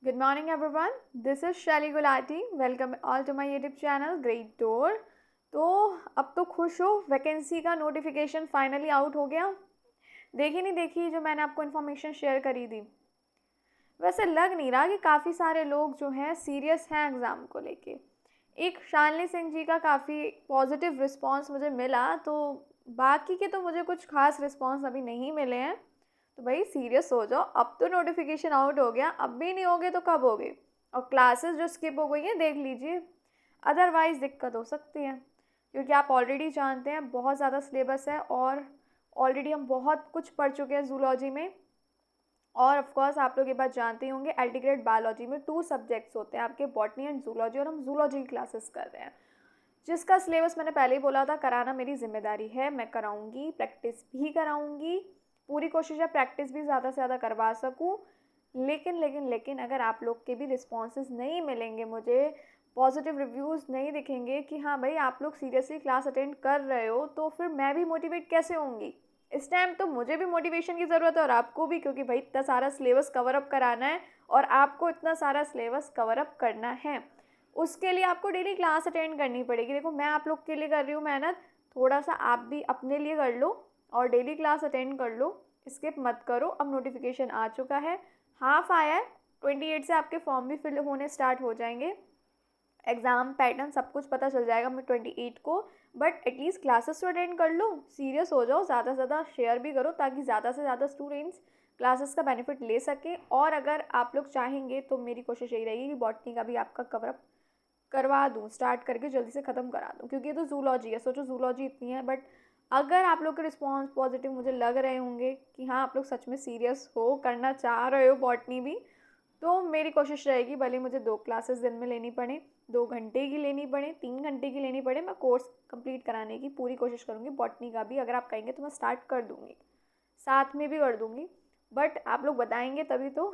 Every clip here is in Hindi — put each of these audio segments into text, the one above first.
Good morning everyone. This is Shelly Gulati. Welcome all to my YouTube channel Great Door. तो अब तो खुश हो, वैकेंसी का नोटिफिकेशन फाइनली आउट हो गया। देखी नहीं देखी जो मैंने आपको इन्फॉर्मेशन शेयर करी थी। वैसे लग नहीं रहा कि काफ़ी सारे लोग जो हैं सीरियस हैं एग्ज़ाम को लेके। एक शालिनी सिंह जी का काफ़ी पॉजिटिव रिस्पांस मुझे मिला, तो बाकी के तो मुझे कुछ खास रिस्पांस अभी नहीं मिले हैं। तो भाई सीरियस हो जाओ, अब तो नोटिफिकेशन आउट हो गया, अब भी नहीं होगे तो कब होगे। और क्लासेस जो स्किप हो गई हैं देख लीजिए, अदरवाइज़ दिक्कत हो सकती है, क्योंकि आप ऑलरेडी जानते हैं बहुत ज़्यादा सिलेबस है और ऑलरेडी हम बहुत कुछ पढ़ चुके हैं जूलॉजी में। और ऑफ कोर्स आप लोग ये बात जानते ही होंगे, अल्टीग्रेड बायोलॉजी में 2 सब्जेक्ट्स होते हैं आपके, बॉटनी एंड जूलॉजी, और हम जूलॉजी की क्लासेस कर रहे हैं। जिसका सिलेबस मैंने पहले ही बोला था, कराना मेरी जिम्मेदारी है, मैं कराऊंगी, प्रैक्टिस भी कराऊंगी। पूरी कोशिश है प्रैक्टिस भी ज़्यादा से ज़्यादा करवा सकूं। लेकिन अगर आप लोग के भी रिस्पॉन्सेज नहीं मिलेंगे, मुझे पॉजिटिव रिव्यूज़ नहीं दिखेंगे कि हाँ भाई आप लोग सीरियसली क्लास अटेंड कर रहे हो, तो फिर मैं भी मोटिवेट कैसे होंगी। इस टाइम तो मुझे भी मोटिवेशन की ज़रूरत है और आपको भी, क्योंकि भाई इतना सारा सिलेबस कवर अप कराना है और आपको इतना सारा सिलेबस कवर अप करना है। उसके लिए आपको डेली क्लास अटेंड करनी पड़ेगी। देखो मैं आप लोग के लिए कर रही हूँ मेहनत, थोड़ा सा आप भी अपने लिए कर लो और डेली क्लास अटेंड कर लो, स्किप मत करो। अब नोटिफिकेशन आ चुका है, हाफ आया है, 28 से आपके फॉर्म भी फिल होने स्टार्ट हो जाएंगे, एग्ज़ाम पैटर्न सब कुछ पता चल जाएगा मैं 28 को। बट एटलीस्ट क्लासेस तो अटेंड कर लो, सीरियस हो जाओ, ज़्यादा से ज़्यादा शेयर भी करो ताकि ज़्यादा से ज़्यादा स्टूडेंट्स क्लासेस का बेनिफिट ले सकें। और अगर आप लोग चाहेंगे तो मेरी कोशिश यही रहेगी कि बॉटनी का भी आपका कवरअप करवा दूँ, स्टार्ट करके जल्दी से ख़त्म करा दूँ, क्योंकि ये तो जूलॉजी है, सोचो जूलॉजी इतनी है। बट अगर आप लोग के रिस्पॉन्स पॉजिटिव मुझे लग रहे होंगे कि हाँ आप लोग सच में सीरियस हो, करना चाह रहे हो बॉटनी भी, तो मेरी कोशिश रहेगी भले मुझे 2 क्लासेस दिन में लेनी पड़े, 2 घंटे की लेनी पड़े, 3 घंटे की लेनी पड़े, मैं कोर्स कंप्लीट कराने की पूरी कोशिश करूँगी। बॉटनी का भी अगर आप कहेंगे तो मैं स्टार्ट कर दूँगी, साथ में भी कर दूँगी, बट आप लोग बताएंगे तभी तो।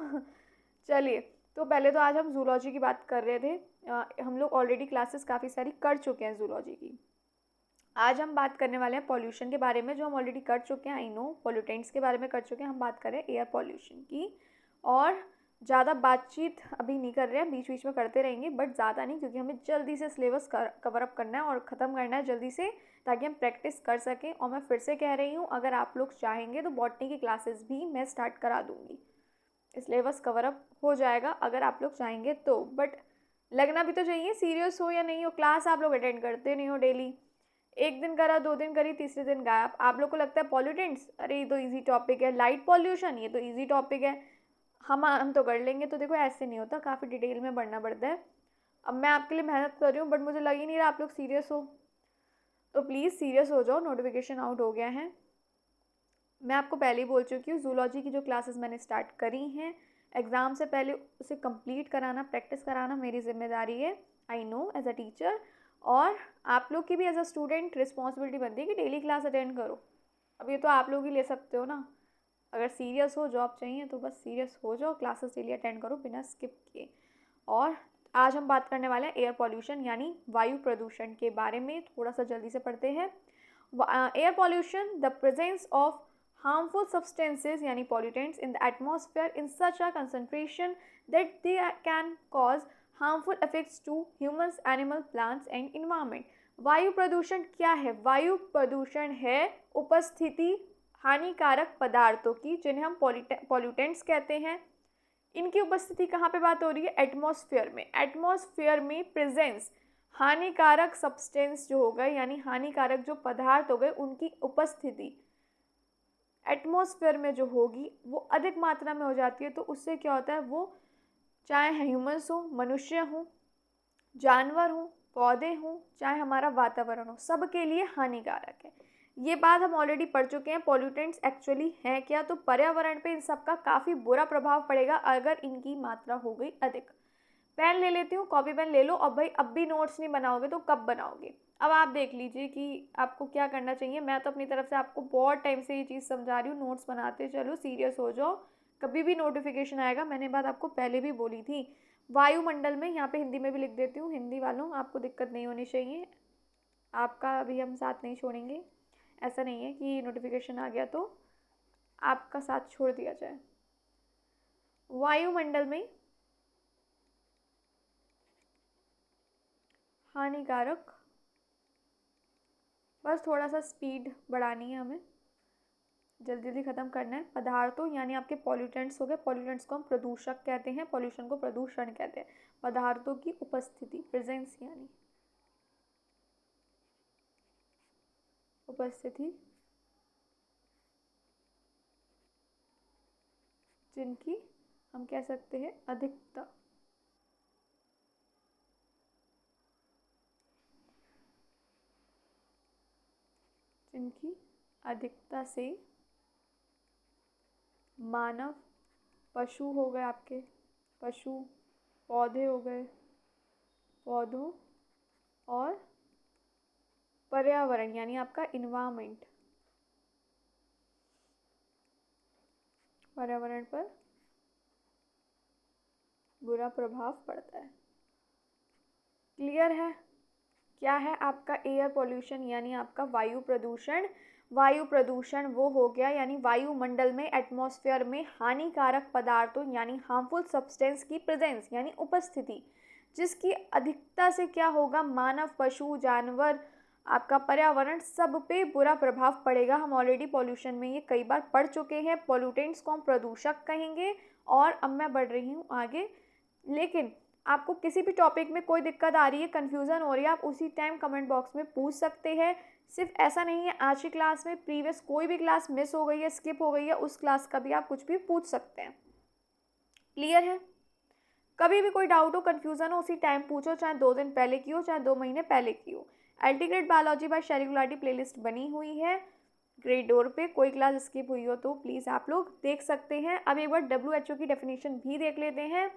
चलिए, तो पहले तो आज हम जूलॉजी की बात कर रहे थे। हम लोग ऑलरेडी क्लासेस काफ़ी सारी कर चुके हैं जूलॉजी की। आज हम बात करने वाले हैं पॉल्यूशन के बारे में, जो हम ऑलरेडी कर चुके हैं। आई नो पॉल्यूटेंट्स के बारे में कर चुके हैं, हम बात करें एयर पॉल्यूशन की। और ज़्यादा बातचीत अभी नहीं कर रहे हैं, बीच बीच में करते रहेंगे बट ज़्यादा नहीं, क्योंकि हमें जल्दी से सिलेबस कवर अप करना है और ख़त्म करना है जल्दी से, ताकि हम प्रैक्टिस कर सकें। और मैं फिर से कह रही हूँ, अगर आप लोग चाहेंगे तो बॉटनी की क्लासेस भी मैं स्टार्ट करा दूँगी, सिलेबस कवर अप हो जाएगा अगर आप लोग चाहेंगे तो। बट लगना भी तो चाहिए, सीरियस हो या नहीं हो, क्लास आप लोग अटेंड करते नहीं हो डेली। एक दिन करा, 2 दिन करी, तीसरे दिन गायब। आप लोग को लगता है पॉल्यूटेंट्स, अरे ये तो इजी टॉपिक है, लाइट पॉल्यूशन ये तो इजी टॉपिक है, हम तो कर लेंगे। तो देखो ऐसे नहीं होता, काफ़ी डिटेल में पढ़ना पड़ता है। अब मैं आपके लिए मेहनत कर रही हूँ बट मुझे लग ही नहीं रहा आप लोग सीरियस हो, तो प्लीज़ सीरियस हो जाओ, नोटिफिकेशन आउट हो गया है। मैं आपको पहले ही बोल चुकी हूँ, जूलॉजी की जो क्लासेस मैंने स्टार्ट करी हैं, एग्ज़ाम से पहले उसे कंप्लीट कराना, प्रैक्टिस कराना मेरी जिम्मेदारी है, I know as a teacher. और आप लोग की भी एज अ स्टूडेंट रिस्पॉन्सिबिलिटी बनती है कि डेली क्लास अटेंड करो। अब ये तो आप लोग ही ले सकते हो ना, अगर सीरियस हो, जॉब चाहिए तो बस सीरियस हो जाओ, क्लासेस डेली अटेंड करो बिना स्किप किए। और आज हम बात करने वाले हैं एयर पॉल्यूशन यानी वायु प्रदूषण के बारे में, थोड़ा सा जल्दी से पढ़ते हैं। Air pollution, the presence of harmful substances yani pollutants in the atmosphere in such a concentration that they can cause harmful effects to humans, animal, plants and environment। वायु प्रदूषण क्या है? वायु प्रदूषण है उपस्थिति हानिकारक पदार्थों की, जिन्हें हम पॉल्यूटेंट्स कहते हैं। इनकी उपस्थिति कहाँ पे बात हो रही है? एटमॉस्फेयर में। एटमॉस्फेयर में प्रेजेंस, हानिकारक सब्सटेंस जो हो गए यानी हानिकारक जो पदार्थ हो गए, उनकी उपस्थिति एटमॉस्फेयर में जो होगी वो अधिक मात्रा में हो जाती है। तो उससे क्या होता है, वो चाहे ह्यूमंस हो, मनुष्य हो, जानवर हो, पौधे हों, चाहे हमारा वातावरण हो, सबके लिए हानिकारक है। ये बात हम ऑलरेडी पढ़ चुके हैं। पॉल्यूटेंट्स एक्चुअली हैं क्या? तो पर्यावरण पे इन सब का काफ़ी बुरा प्रभाव पड़ेगा अगर इनकी मात्रा हो गई अधिक। पेन ले लेती हूँ, कॉपी पेन ले लो। अब भाई अब भी नोट्स नहीं बनाओगे तो कब बनाओगे? अब आप देख लीजिए कि आपको क्या करना चाहिए। मैं तो अपनी तरफ से आपको बहुत टाइम से ये चीज़ समझा रही हूँ, नोट्स बनाते चलो, सीरियस हो जाओ, कभी भी नोटिफिकेशन आएगा। मैंने बात आपको पहले भी बोली थी। वायुमंडल में, यहाँ पे हिंदी में भी लिख देती हूँ, हिंदी वालों आपको दिक्कत नहीं होनी चाहिए, आपका अभी हम साथ नहीं छोड़ेंगे। ऐसा नहीं है कि नोटिफिकेशन आ गया तो आपका साथ छोड़ दिया जाए। वायुमंडल में हानिकारक, बस थोड़ा सा स्पीड बढ़ानी है हमें, जल्दी जल्दी ख़त्म करना है। पदार्थों यानी आपके पॉल्यूटेंट्स हो गए, पॉल्यूटेंट्स को हम प्रदूषक कहते हैं, पॉल्यूशन को प्रदूषण कहते हैं। पदार्थों की उपस्थिति, प्रेजेंस यानी उपस्थिति, जिनकी हम कह सकते हैं अधिकता, जिनकी अधिकता से मानव, पशु हो गए आपके, पशु, पौधे हो गए, पौधों और पर्यावरण यानी आपका इन्वायरमेंट, पर्यावरण पर बुरा प्रभाव पड़ता है। क्लियर है? क्या है आपका एयर पॉल्यूशन यानी आपका वायु प्रदूषण। वायु प्रदूषण वो हो गया यानी वायुमंडल में, एटमॉस्फेयर में हानिकारक पदार्थों यानी हार्मफुल सब्सटेंस की प्रेजेंस यानी उपस्थिति, जिसकी अधिकता से क्या होगा, मानव, पशु, जानवर, आपका पर्यावरण, सब पे बुरा प्रभाव पड़ेगा। हम ऑलरेडी पॉल्यूशन में ये कई बार पढ़ चुके हैं। पॉल्यूटेंट्स को हम प्रदूषक कहेंगे। और अब मैं बढ़ रही हूँ आगे। लेकिन आपको किसी भी टॉपिक में कोई दिक्कत आ रही है, कन्फ्यूज़न हो रही है, आप उसी टाइम कमेंट बॉक्स में पूछ सकते हैं। सिर्फ ऐसा नहीं है आज की क्लास में, प्रीवियस कोई भी क्लास मिस हो गई है, स्किप हो गई है, उस क्लास का भी आप कुछ भी पूछ सकते हैं। क्लियर है? कभी भी कोई डाउट हो, कन्फ्यूज़न हो, उसी टाइम पूछो, चाहे 2 दिन पहले की हो, चाहे 2 महीने पहले की हो। अल्टीग्रेड बायोलॉजी बाय शैली गुलाटी प्लेलिस्ट बनी हुई है ग्रेड डोर पे। कोई क्लास स्किप हुई हो तो प्लीज़ आप लोग देख सकते हैं। अब एक बार WHO की डेफिनेशन भी देख लेते हैं।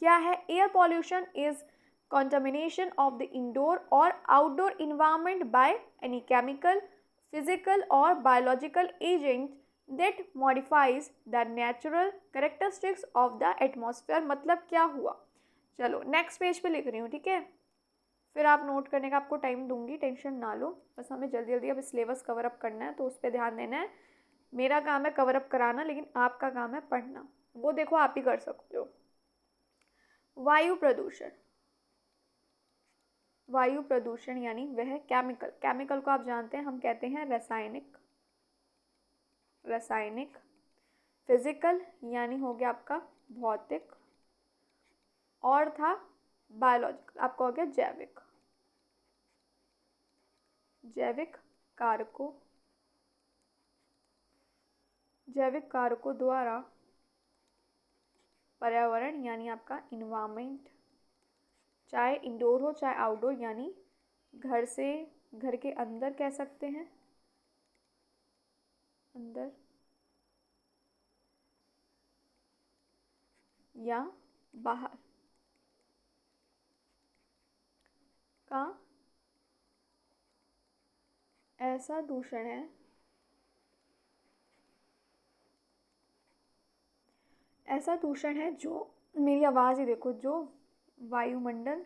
क्या है? Air pollution is contamination of the indoor or outdoor environment by any chemical, physical or biological agent that modifies the natural characteristics of the atmosphere। मतलब क्या हुआ? चलो नेक्स्ट पेज पे लिख रही हूँ, ठीक है? फिर आप नोट करने का आपको टाइम दूंगी, टेंशन ना लो। बस हमें जल्दी जल्दी अब सिलेबस कवर अप करना है, तो उस पर ध्यान देना है। मेरा काम है कवर अप कराना, लेकिन आपका काम है पढ़ना। वो देखो आप ही कर सकते हो। वायु प्रदूषण, वायु प्रदूषण यानी वह केमिकल, केमिकल को आप जानते हैं हम कहते हैं रासायनिक, रासायनिक। फिजिकल यानी हो गया आपका भौतिक, और था बायोलॉजिकल, आपका हो गया जैविक, जैविक कारकों, जैविक कारकों द्वारा पर्यावरण यानी आपका इन्वायरमेंट, चाहे इंडोर हो चाहे आउटडोर, यानी घर से, घर के अंदर कह सकते हैं, अंदर या बाहर का ऐसा दूषण है, ऐसा दूषण है जो, मेरी आवाज़ ही देखो, जो वायुमंडल,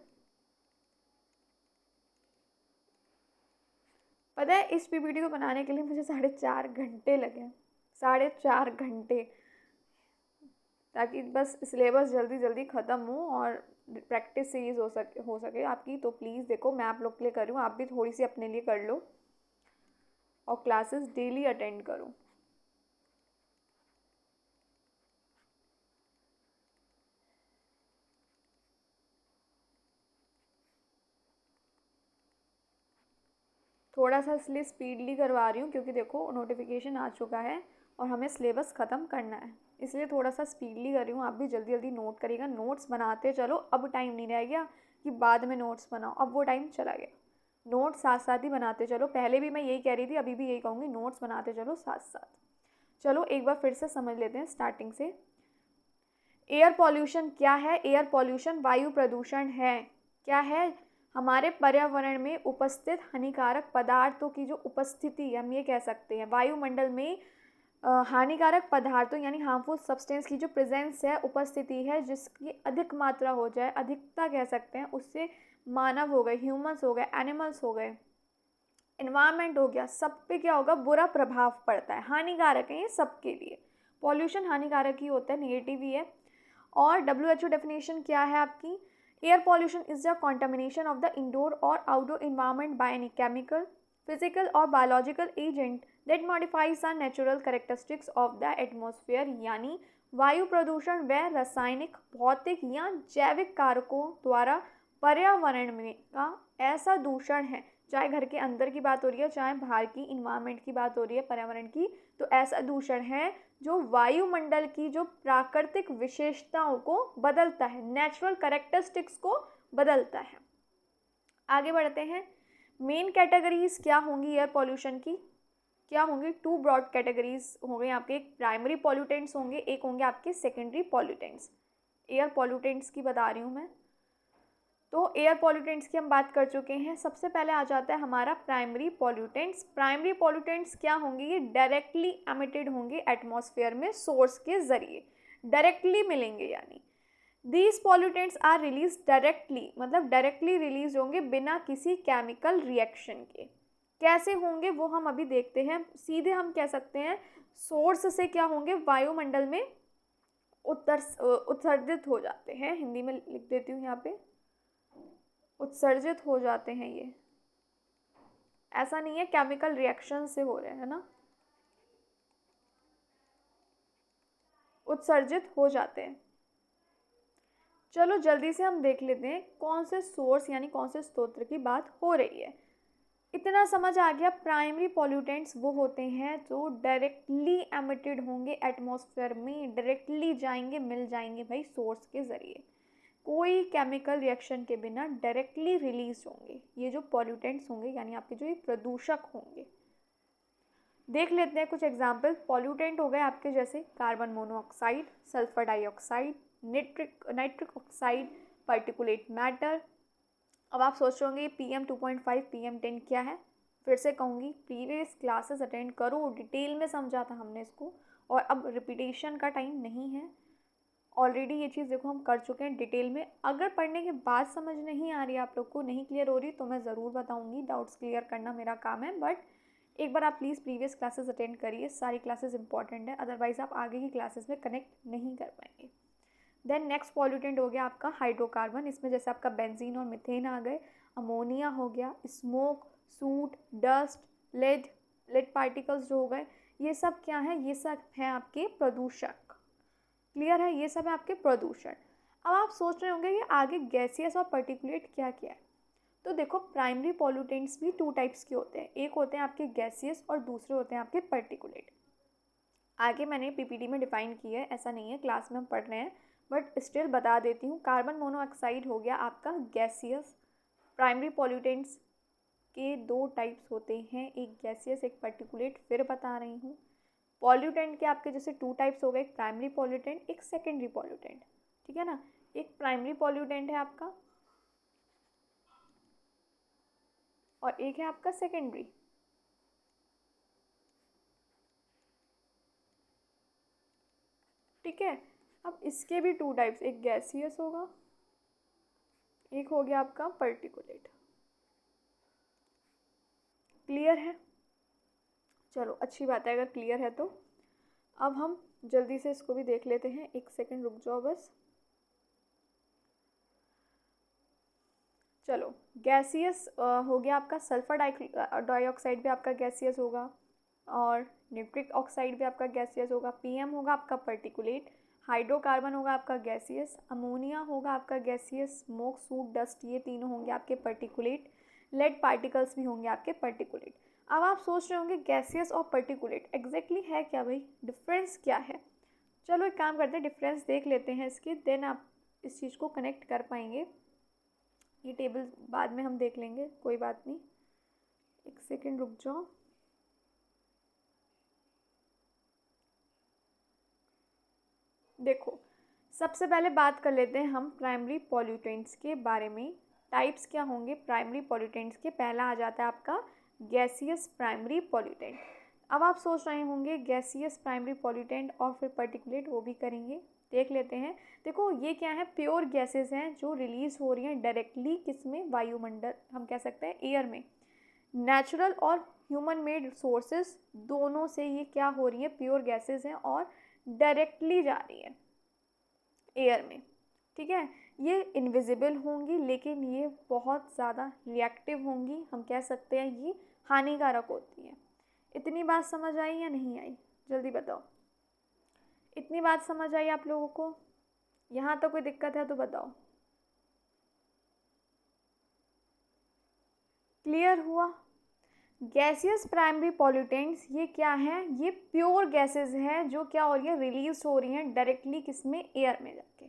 पता है इस पीपीटी को बनाने के लिए मुझे 4.5 घंटे लगे, 4.5 घंटे, ताकि बस सिलेबस जल्दी जल्दी ख़त्म हो और प्रैक्टिस सीरीज हो सके आपकी। तो प्लीज़ देखो, मैं आप लोग के लिए कर रही हूँ, आप भी थोड़ी सी अपने लिए कर लो और क्लासेस डेली अटेंड करो। थोड़ा सा इसलिए स्पीडली करवा रही हूँ क्योंकि देखो नोटिफिकेशन आ चुका है और हमें सिलेबस ख़त्म करना है, इसलिए थोड़ा सा स्पीडली कर रही हूँ। आप भी जल्दी जल्दी नोट करिएगा, नोट्स बनाते चलो। अब टाइम नहीं रह गया कि बाद में नोट्स बनाओ, अब वो टाइम चला गया। नोट्स साथ साथ ही बनाते चलो। पहले भी मैं यही कह रही थी, अभी भी यही कहूँगी, नोट्स बनाते चलो साथ साथ। चलो एक बार फिर से समझ लेते हैं स्टार्टिंग से। एयर पॉल्यूशन क्या है? एयर पॉल्यूशन वायु प्रदूषण है। क्या है? हमारे पर्यावरण में उपस्थित हानिकारक पदार्थों की जो उपस्थिति, हम ये कह सकते हैं वायुमंडल में हानिकारक पदार्थों यानी हार्मफुल सब्सटेंस की जो प्रेजेंस है, उपस्थिति है, जिसकी अधिक मात्रा हो जाए, अधिकता कह सकते हैं, उससे मानव हो गए, ह्यूमंस हो गए, एनिमल्स हो गए, इन्वायरमेंट हो गया, सब पे क्या होगा? बुरा प्रभाव पड़ता है। हानिकारक है ये सबके लिए। पॉल्यूशन हानिकारक ही होता है, नेगेटिव ही है। और WHO डेफिनेशन क्या है आपकी? Air pollution is the contamination of the indoor और outdoor environment by any chemical, physical और biological agent that modifies the natural characteristics of the atmosphere. यानी वायु प्रदूषण व रासायनिक, भौतिक या जैविक कारकों द्वारा पर्यावरण में का ऐसा दूषण है, चाहे घर के अंदर की बात हो रही है, चाहे बाहर की इन्वायरमेंट की बात हो रही है, पर्यावरण की, तो ऐसा दूषण है जो वायुमंडल की जो प्राकृतिक विशेषताओं को बदलता है, नेचुरल कैरेक्टरिस्टिक्स को बदलता है। आगे बढ़ते हैं। मेन कैटेगरीज क्या होंगी एयर पॉल्यूशन की? क्या होंगी? टू ब्रॉड कैटेगरीज होंगे आपके, एक प्राइमरी पॉल्यूटेंट्स होंगे, एक होंगे आपके सेकेंडरी पॉल्यूटेंट्स। एयर पॉल्यूटेंट्स की बता रही हूँ मैं। तो एयर पॉल्यूटेंट्स की हम बात कर चुके हैं। सबसे पहले आ जाता है हमारा प्राइमरी पॉल्यूटेंट्स। प्राइमरी पॉल्यूटेंट्स क्या होंगे? ये डायरेक्टली एमिटेड होंगे एटमॉस्फेयर में सोर्स के ज़रिए, डायरेक्टली मिलेंगे। यानी these pollutants are release directly, मतलब डायरेक्टली रिलीज होंगे बिना किसी केमिकल रिएक्शन के। कैसे होंगे वो हम अभी देखते हैं। सीधे हम कह सकते हैं सोर्स से क्या होंगे, वायुमंडल में उत्सर्जित हो जाते हैं। हिंदी में लिख देती हूँ यहाँ पे, उत्सर्जित हो जाते हैं। ये ऐसा नहीं है केमिकल रिएक्शन से हो रहे हैं ना, उत्सर्जित हो जाते हैं। चलो जल्दी से हम देख लेते हैं कौन से सोर्स यानी कौन से स्रोत की बात हो रही है। इतना समझ आ गया। प्राइमरी पॉल्यूटेंट्स वो होते हैं जो डायरेक्टली एमिटेड होंगे एटमॉस्फेयर में, डायरेक्टली जाएंगे, मिल जाएंगे भाई सोर्स के ज़रिए, कोई केमिकल रिएक्शन के बिना डायरेक्टली रिलीज होंगे। ये जो पॉल्यूटेंट्स होंगे यानी आपके जो ये प्रदूषक होंगे। देख लेते हैं कुछ एग्जाम्पल। पॉल्यूटेंट हो गए आपके जैसे carbon monoxide, sulphur dioxide, nitric oxide, particulate matter. अब आप सोच रहे होंगे PM 2.5 PM 10 क्या है? फिर से कहूँगी, प्रीवियस क्लासेस अटेंड करो, डिटेल में समझा था हमने इसको, और अब रिपीटेशन का टाइम नहीं है। ऑलरेडी ये चीज़ देखो हम कर चुके हैं डिटेल में। अगर पढ़ने के बाद समझ नहीं आ रही है आप लोग को, नहीं क्लियर हो रही, तो मैं ज़रूर बताऊँगी। डाउट्स क्लियर करना मेरा काम है, बट एक बार आप प्लीज़ प्रीवियस क्लासेस अटेंड करिए। सारी क्लासेस इंपॉर्टेंट है, अदरवाइज़ आप आगे की क्लासेस में कनेक्ट नहीं कर पाएंगे। देन नेक्स्ट पॉल्यूटेंट हो गया आपका हाइड्रोकार्बन। इसमें जैसे आपका बेंजीन और मिथेन आ गए, अमोनिया हो गया, smoke, soot, dust, lead particles जो हो गए, ये सब क्या है? ये सब है आपके प्रदूषक। क्लियर है? ये सब है आपके प्रदूषण। अब आप सोच रहे होंगे कि आगे गैसियस और पर्टिकुलेट क्या क्या है। तो देखो, प्राइमरी पॉल्यूटेंट्स भी टू टाइप्स के होते हैं। एक होते हैं आपके गैसियस और दूसरे होते हैं आपके पर्टिकुलेट। आगे मैंने PPT में डिफाइन किया है, ऐसा नहीं है क्लास में हम पढ़ रहे हैं, बट स्टिल बता देती हूँ। कार्बन मोनोऑक्साइड हो गया आपका गैसियस। प्राइमरी पॉल्यूटेंट्स के दो टाइप्स होते हैं, एक गैसियस एक पर्टिकुलेट। फिर बता रही हूँ, पॉल्यूटेंट के आपके जैसे टू टाइप्स हो गए, एक प्राइमरी पॉल्यूटेंट, एक सेकेंडरी पॉल्यूटेंट। ठीक है ना? एक प्राइमरी पॉल्यूटेंट है आपका और एक है आपका सेकेंडरी। ठीक है? अब इसके भी टू टाइप्स, एक गैसियस होगा, एक हो गया आपका पर्टिकुलेट। क्लियर है? चलो अच्छी बात है अगर क्लियर है तो। अब हम जल्दी से इसको भी देख लेते हैं। एक सेकंड रुक जाओ बस। चलो, गैसियस हो गया आपका सल्फर डाइऑक्साइड भी आपका गैसियस होगा, और नाइट्रिक ऑक्साइड भी आपका गैसियस होगा। PM होगा आपका पर्टिकुलेट, हाइड्रोकार्बन होगा आपका गैसियस, अमोनिया होगा आपका गैसियस, स्मोक, सूट, डस्ट, ये तीनों होंगे आपके पर्टिकुलेट। लेड पार्टिकल्स भी होंगे आपके पर्टिकुलेट। अब आप सोच रहे होंगे गैसियस और पर्टिकुलेट एग्जैक्टली है क्या भाई, डिफरेंस क्या है? चलो एक काम करते हैं, डिफरेंस देख लेते हैं इसके, देन आप इस चीज़ को कनेक्ट कर पाएंगे। ये टेबल बाद में हम देख लेंगे, कोई बात नहीं। एक सेकेंड रुक जाओ। देखो, सबसे पहले बात कर लेते हैं हम प्राइमरी पॉल्यूटेंट्स के बारे में। टाइप्स क्या होंगे प्राइमरी पॉल्यूटेंट्स के? पहला आ जाता है आपका गैसियस प्राइमरी पॉल्यूटेंट। अब आप सोच रहे होंगे गैसियस प्राइमरी पॉल्यूटेंट और फिर पर्टिकुलेट, वो भी करेंगे, देख लेते हैं। देखो ये क्या है, प्योर गैसेस हैं जो रिलीज हो रही हैं डायरेक्टली, किसमें? वायुमंडल, हम कह सकते हैं एयर में। नेचुरल और ह्यूमन मेड सोर्सेस दोनों से ये क्या हो रही है, प्योर गैसेस हैं और डायरेक्टली जा रही है एयर में। ठीक है। ये इनविजिबल होंगी लेकिन ये बहुत ज़्यादा रिएक्टिव होंगी, हम कह सकते हैं ये हानिकारक होती हैं। इतनी बात समझ आई या नहीं आई, जल्दी बताओ। इतनी बात समझ आई आप लोगों को? यहाँ तो कोई दिक्कत है तो बताओ। क्लियर हुआ? गैसियस प्राइमरी पॉल्यूटेंट्स ये क्या हैं? ये प्योर गैसेस हैं जो क्या हो रही है, रिलीज हो रही हैं डायरेक्टली किसमें, एयर में जाके।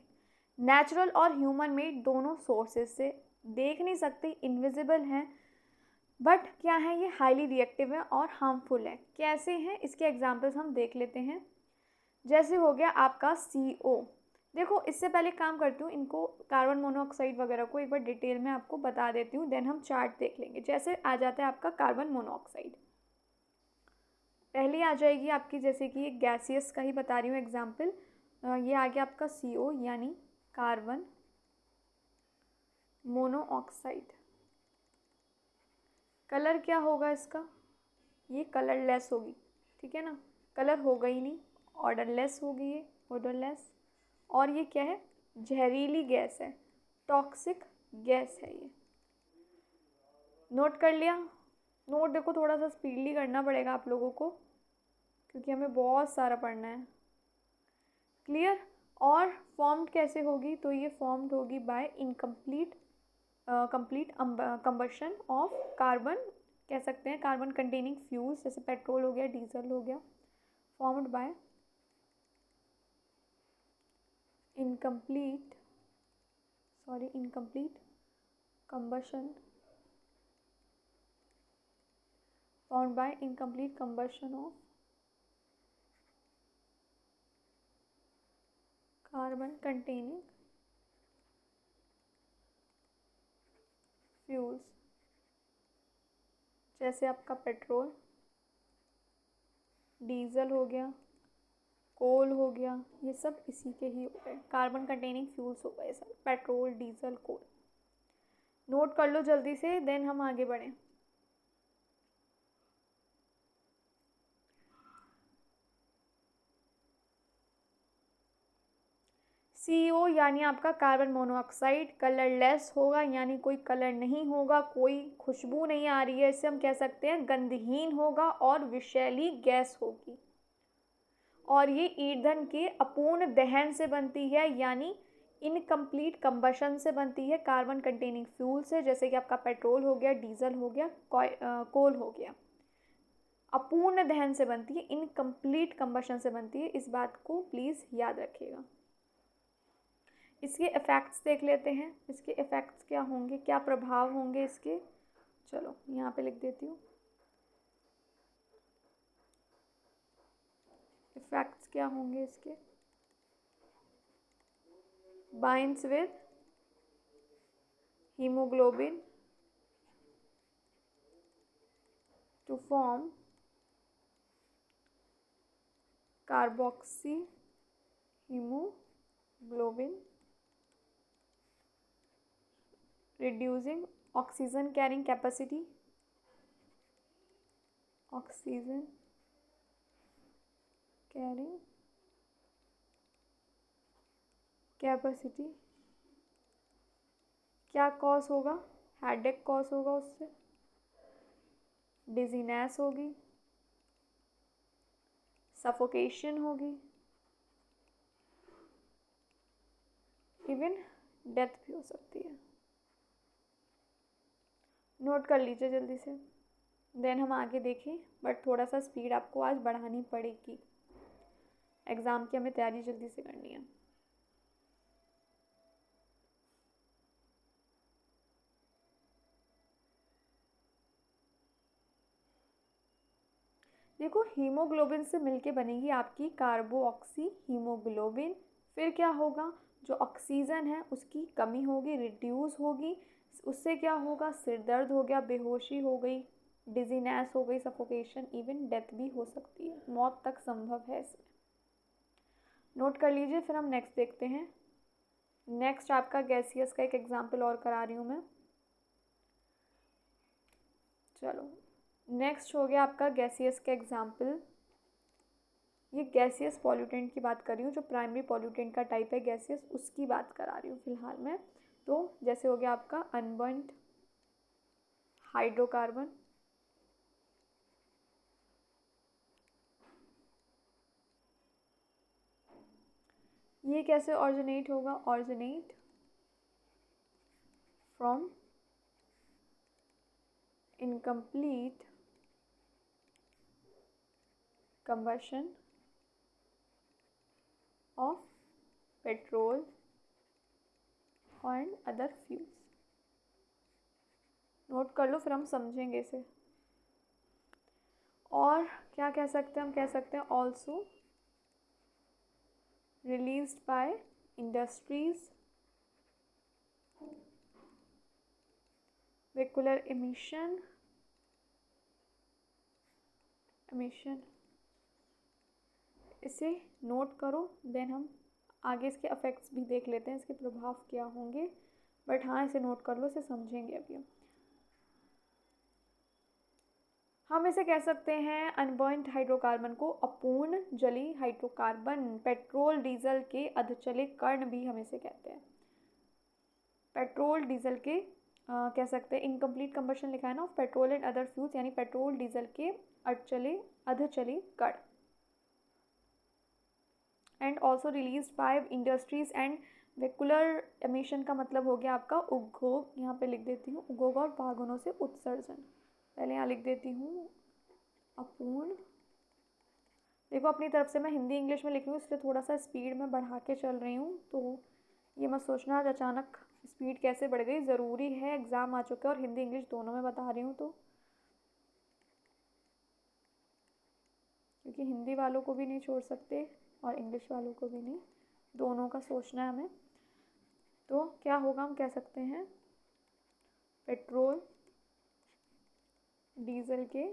नेचुरल और ह्यूमन मेड दोनों सोर्सेज से, देख नहीं सकते, इनविजिबल हैं, बट क्या है, ये हाईली रिएक्टिव है और हार्मफुल है। कैसे हैं इसके एग्जांपल्स हम देख लेते हैं। जैसे हो गया आपका CO। देखो इससे पहले काम करती हूँ, इनको कार्बन मोनोऑक्साइड वगैरह को एक बार डिटेल में आपको बता देती हूँ, देन हम चार्ट देख लेंगे। जैसे आ जाता है आपका कार्बन मोनोऑक्साइड, पहली आ जाएगी आपकी, जैसे कि एक गैसियस का ही बता रही हूँ एग्जाम्पल। ये आ गया आपका CO यानी कार्बन मोनोऑक्साइड। कलर क्या होगा इसका, ये कलरलेस होगी, ठीक है ना, कलर होगा ही नहीं, ऑर्डरलेस होगी, ये ऑर्डरलेस। और ये क्या है, जहरीली गैस है, टॉक्सिक गैस है ये। नोट कर लिया? नोट देखो थोड़ा सा स्पीडली करना पड़ेगा आप लोगों को क्योंकि हमें बहुत सारा पढ़ना है। क्लियर? और फॉर्म्ड कैसे होगी, तो ये फॉर्म्ड होगी by incomplete complete combustion of carbon, कह सकते हैं कार्बन कंटेनिंग फ्यूल्स, जैसे पेट्रोल हो गया, डीजल हो गया, formed by incomplete combustion, formed by incomplete combustion of carbon containing fuels, जैसे आपका पेट्रोल, डीजल हो गया, कोल हो गया, ये सब इसी के ही हो गए, कार्बन कंटेनिंग फ्यूल्स हो गए सब, पेट्रोल, डीजल, कोल। नोट कर लो जल्दी से, देन हम आगे बढ़ें। CO यानी आपका कार्बन मोनोऑक्साइड कलरलेस होगा, यानी कोई कलर नहीं होगा, कोई खुशबू नहीं आ रही है, इसे हम कह सकते हैं गंधहीन होगा और विषैली गैस होगी। और ये ईंधन के अपूर्ण दहन से बनती है, यानी इनकम्प्लीट कंबशन से बनती है, कार्बन कंटेनिंग फ्यूल से, जैसे कि आपका पेट्रोल हो गया, डीजल हो गया, कोल हो गया। अपूर्ण दहन से बनती है, इनकम्प्लीट कंबशन से बनती है, इस बात को प्लीज़ याद रखिएगा। इसके इफ़ेक्ट्स देख लेते हैं, इसके इफ़ेक्ट्स क्या होंगे, क्या प्रभाव होंगे इसके। चलो यहाँ पे लिख देती हूँ, इफ़ेक्ट्स क्या होंगे इसके। Binds with haemoglobin to form carboxy haemoglobin, reducing oxygen carrying capacity, oxygen carrying capacity। क्या कॉज होगा, हेडेक कॉज होगा उससे, डिजीनेस होगी, सफोकेशन होगी, इवन डेथ भी हो सकती है। नोट कर लीजिए जल्दी से, देन हम आगे देखें, बट थोड़ा सा स्पीड आपको आज बढ़ानी पड़ेगी, एग्ज़ाम की हमें तैयारी जल्दी से करनी है। देखो हीमोग्लोबिन से मिलके बनेगी आपकी कार्बोऑक्सी हीमोग्लोबिन, फिर क्या होगा, जो ऑक्सीजन है उसकी कमी होगी, रिड्यूस होगी, उससे क्या होगा, सिर दर्द हो गया, बेहोशी हो गई, डिजीनेस हो गई, सफोकेशन, इवन डेथ भी हो सकती है, मौत तक संभव है इसमें। नोट कर लीजिए, फिर हम नेक्स्ट देखते हैं। नेक्स्ट आपका गैसियस का एक एग्जाम्पल और करा रही हूँ मैं। चलो नेक्स्ट हो गया आपका गैसियस का एग्जाम्पल, ये गैसियस पॉल्यूटेंट की बात कर रही हूँ, जो प्राइमरी पॉल्यूटेंट का टाइप है गैसियस, उसकी बात करा रही हूँ फिलहाल मैं। तो जैसे हो गया आपका अनबर्न्ड हाइड्रोकार्बन, ये कैसे ऑरिजिनेट होगा? Originate from incomplete combustion of petrol and other fuels। Note कर लो, फिर हम समझेंगे इसे। और क्या कह सकते हैं? हम कह सकते हैं also released by industries, vehicular emission, इसे नोट करो, देन हम आगे इसके इफेक्ट्स भी देख लेते हैं, इसके प्रभाव क्या होंगे। बट हाँ, इसे नोट कर लो, इसे समझेंगे अभी हम इसे कह सकते हैं अनबर्न्ड हाइड्रोकार्बन को अपूर्ण जली हाइड्रोकार्बन, पेट्रोल डीजल के अधचले कण भी हम इसे कहते हैं। पेट्रोल डीजल के कह सकते हैं इनकम्प्लीट कंबशन लिखा है ना, of petrol and other fuels, यानी पेट्रोल डीजल के अधचले कण। And also release by industries and vehicular emission का मतलब हो गया आपका उद्योग, यहाँ पे लिख देती हूँ उद्योग और वाहनों से उत्सर्जन। पहले यहाँ लिख देती हूँ अपूर्ण, देखो अपनी तरफ से मैं हिंदी इंग्लिश में लिख रही हूँ, इसलिए थोड़ा सा स्पीड में बढ़ा के चल रही हूँ, तो ये मत सोचना आज अचानक स्पीड कैसे बढ़ गई। ज़रूरी है, एग्ज़ाम आ चुका है और हिंदी इंग्लिश दोनों में बता रही हूँ, तो क्योंकि हिंदी वालों को भी नहीं छोड़ सकते और इंग्लिश वालों को भी नहीं, दोनों का सोचना है हमें। तो क्या होगा? हम कह सकते हैं पेट्रोल डीजल के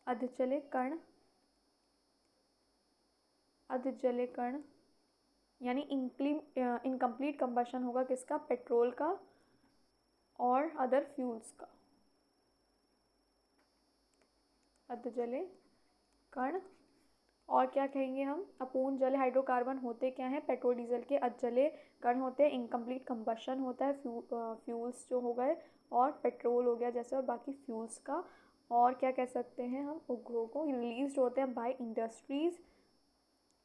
अधजले कण यानी इनकम्प्लीट कंबशन होगा किसका? पेट्रोल का और अदर फ्यूल्स का। अधजले कण, और क्या कहेंगे हम? अपूर्ण जल हाइड्रोकार्बन होते क्या हैं? पेट्रोल डीजल के अधजले कण होते हैं, इनकम्प्लीट कंबशन होता है फ्यूल्स जो हो गए, और पेट्रोल हो गया जैसे, और बाकी फ्यूल्स का। और क्या कह सकते हैं हम? उद्योगों, रिलीज होते हैं बाय इंडस्ट्रीज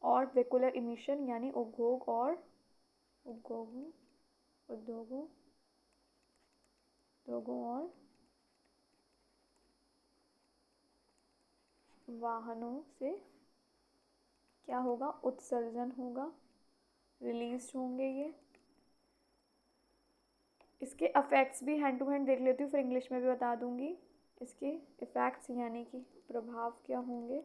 और वेहिकुलर इमिशन, यानी उद्योगों और वाहनों से क्या होगा? उत्सर्जन होगा, रिलीज होंगे ये। इसके इफेक्ट्स भी हैंड टू हैंड देख लेती हूँ, फिर इंग्लिश में भी बता दूंगी इसके इफेक्ट्स यानी कि प्रभाव क्या होंगे।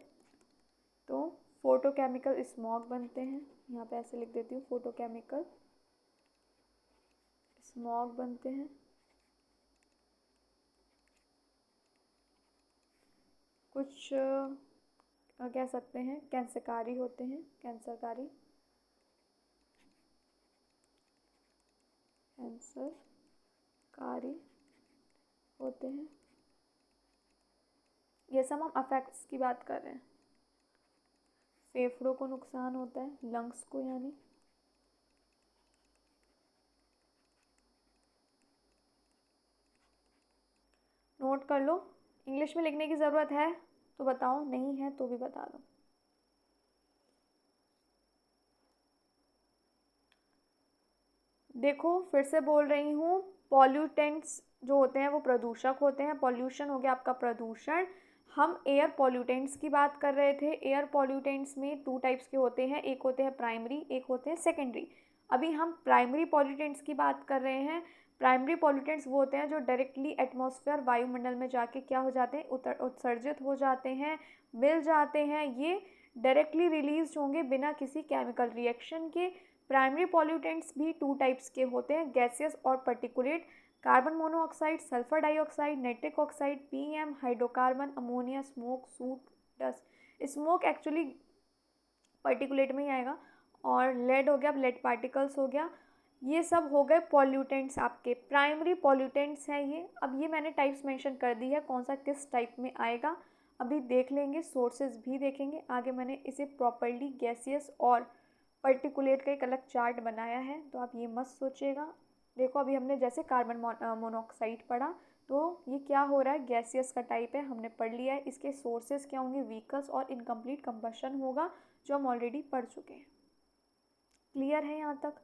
तो फोटोकेमिकल स्मॉग बनते हैं, यहाँ पे ऐसे लिख देती हूँ, फोटोकेमिकल स्मॉग बनते हैं। कुछ कह सकते हैं कैंसरकारी होते हैं, कैंसरकारी होते हैं। ये सब हम अफेक्ट्स की बात कर रहे हैं। फेफड़ों को नुकसान होता है, लंग्स को, यानी नोट कर लो। इंग्लिश में लिखने की ज़रूरत है तो बताओ, नहीं है तो भी बता दो। देखो फिर से बोल रही हूँ, पॉल्यूटेंट्स जो होते हैं वो प्रदूषक होते हैं। पॉल्यूशन हो गया आपका प्रदूषण। हम एयर पॉल्यूटेंट्स की बात कर रहे थे। एयर पॉल्यूटेंट्स में 2 टाइप्स के होते हैं, एक होते हैं प्राइमरी, एक होते हैं सेकेंडरी। अभी हम प्राइमरी पॉल्यूटेंट्स की बात कर रहे हैं। प्राइमरी पॉल्यूटेंट्स वो होते हैं जो डायरेक्टली एटमॉस्फेयर, वायुमंडल में जाके क्या हो जाते हैं? उत्सर्जित हो जाते हैं, मिल जाते हैं। ये डायरेक्टली रिलीज होंगे बिना किसी केमिकल रिएक्शन के। प्राइमरी पॉल्यूटेंट्स भी 2 टाइप्स के होते हैं, गैसियस और particulate. Carbon monoxide, sulphur dioxide, nitric oxide, PM, hydrocarbon, ammonia, smoke, soot, dust. Smoke actually particulate में ही आएगा। और लेड हो गया, लेड पार्टिकल्स हो गया। ये सब हो गए पॉल्यूटेंट्स, आपके प्राइमरी पॉल्यूटेंट्स हैं ये। अब ये मैंने टाइप्स मेंशन कर दी है, कौन सा किस टाइप में आएगा। अभी देख लेंगे, सोर्सेज भी देखेंगे आगे। मैंने इसे प्रॉपर्ली गैसियस और पर्टिकुलेट का एक अलग चार्ट बनाया है, तो आप ये मत सोचिएगा। देखो अभी हमने जैसे कार्बन मोनोऑक्साइड पढ़ा, तो ये क्या हो रहा है, गैसियस का टाइप है, हमने पढ़ लिया है। इसके सोर्सेज क्या होंगे, व्हीकल्स और इनकम्प्लीट कंबशन होगा, जो हम ऑलरेडी पढ़ चुके हैं। क्लियर है यहाँ तक?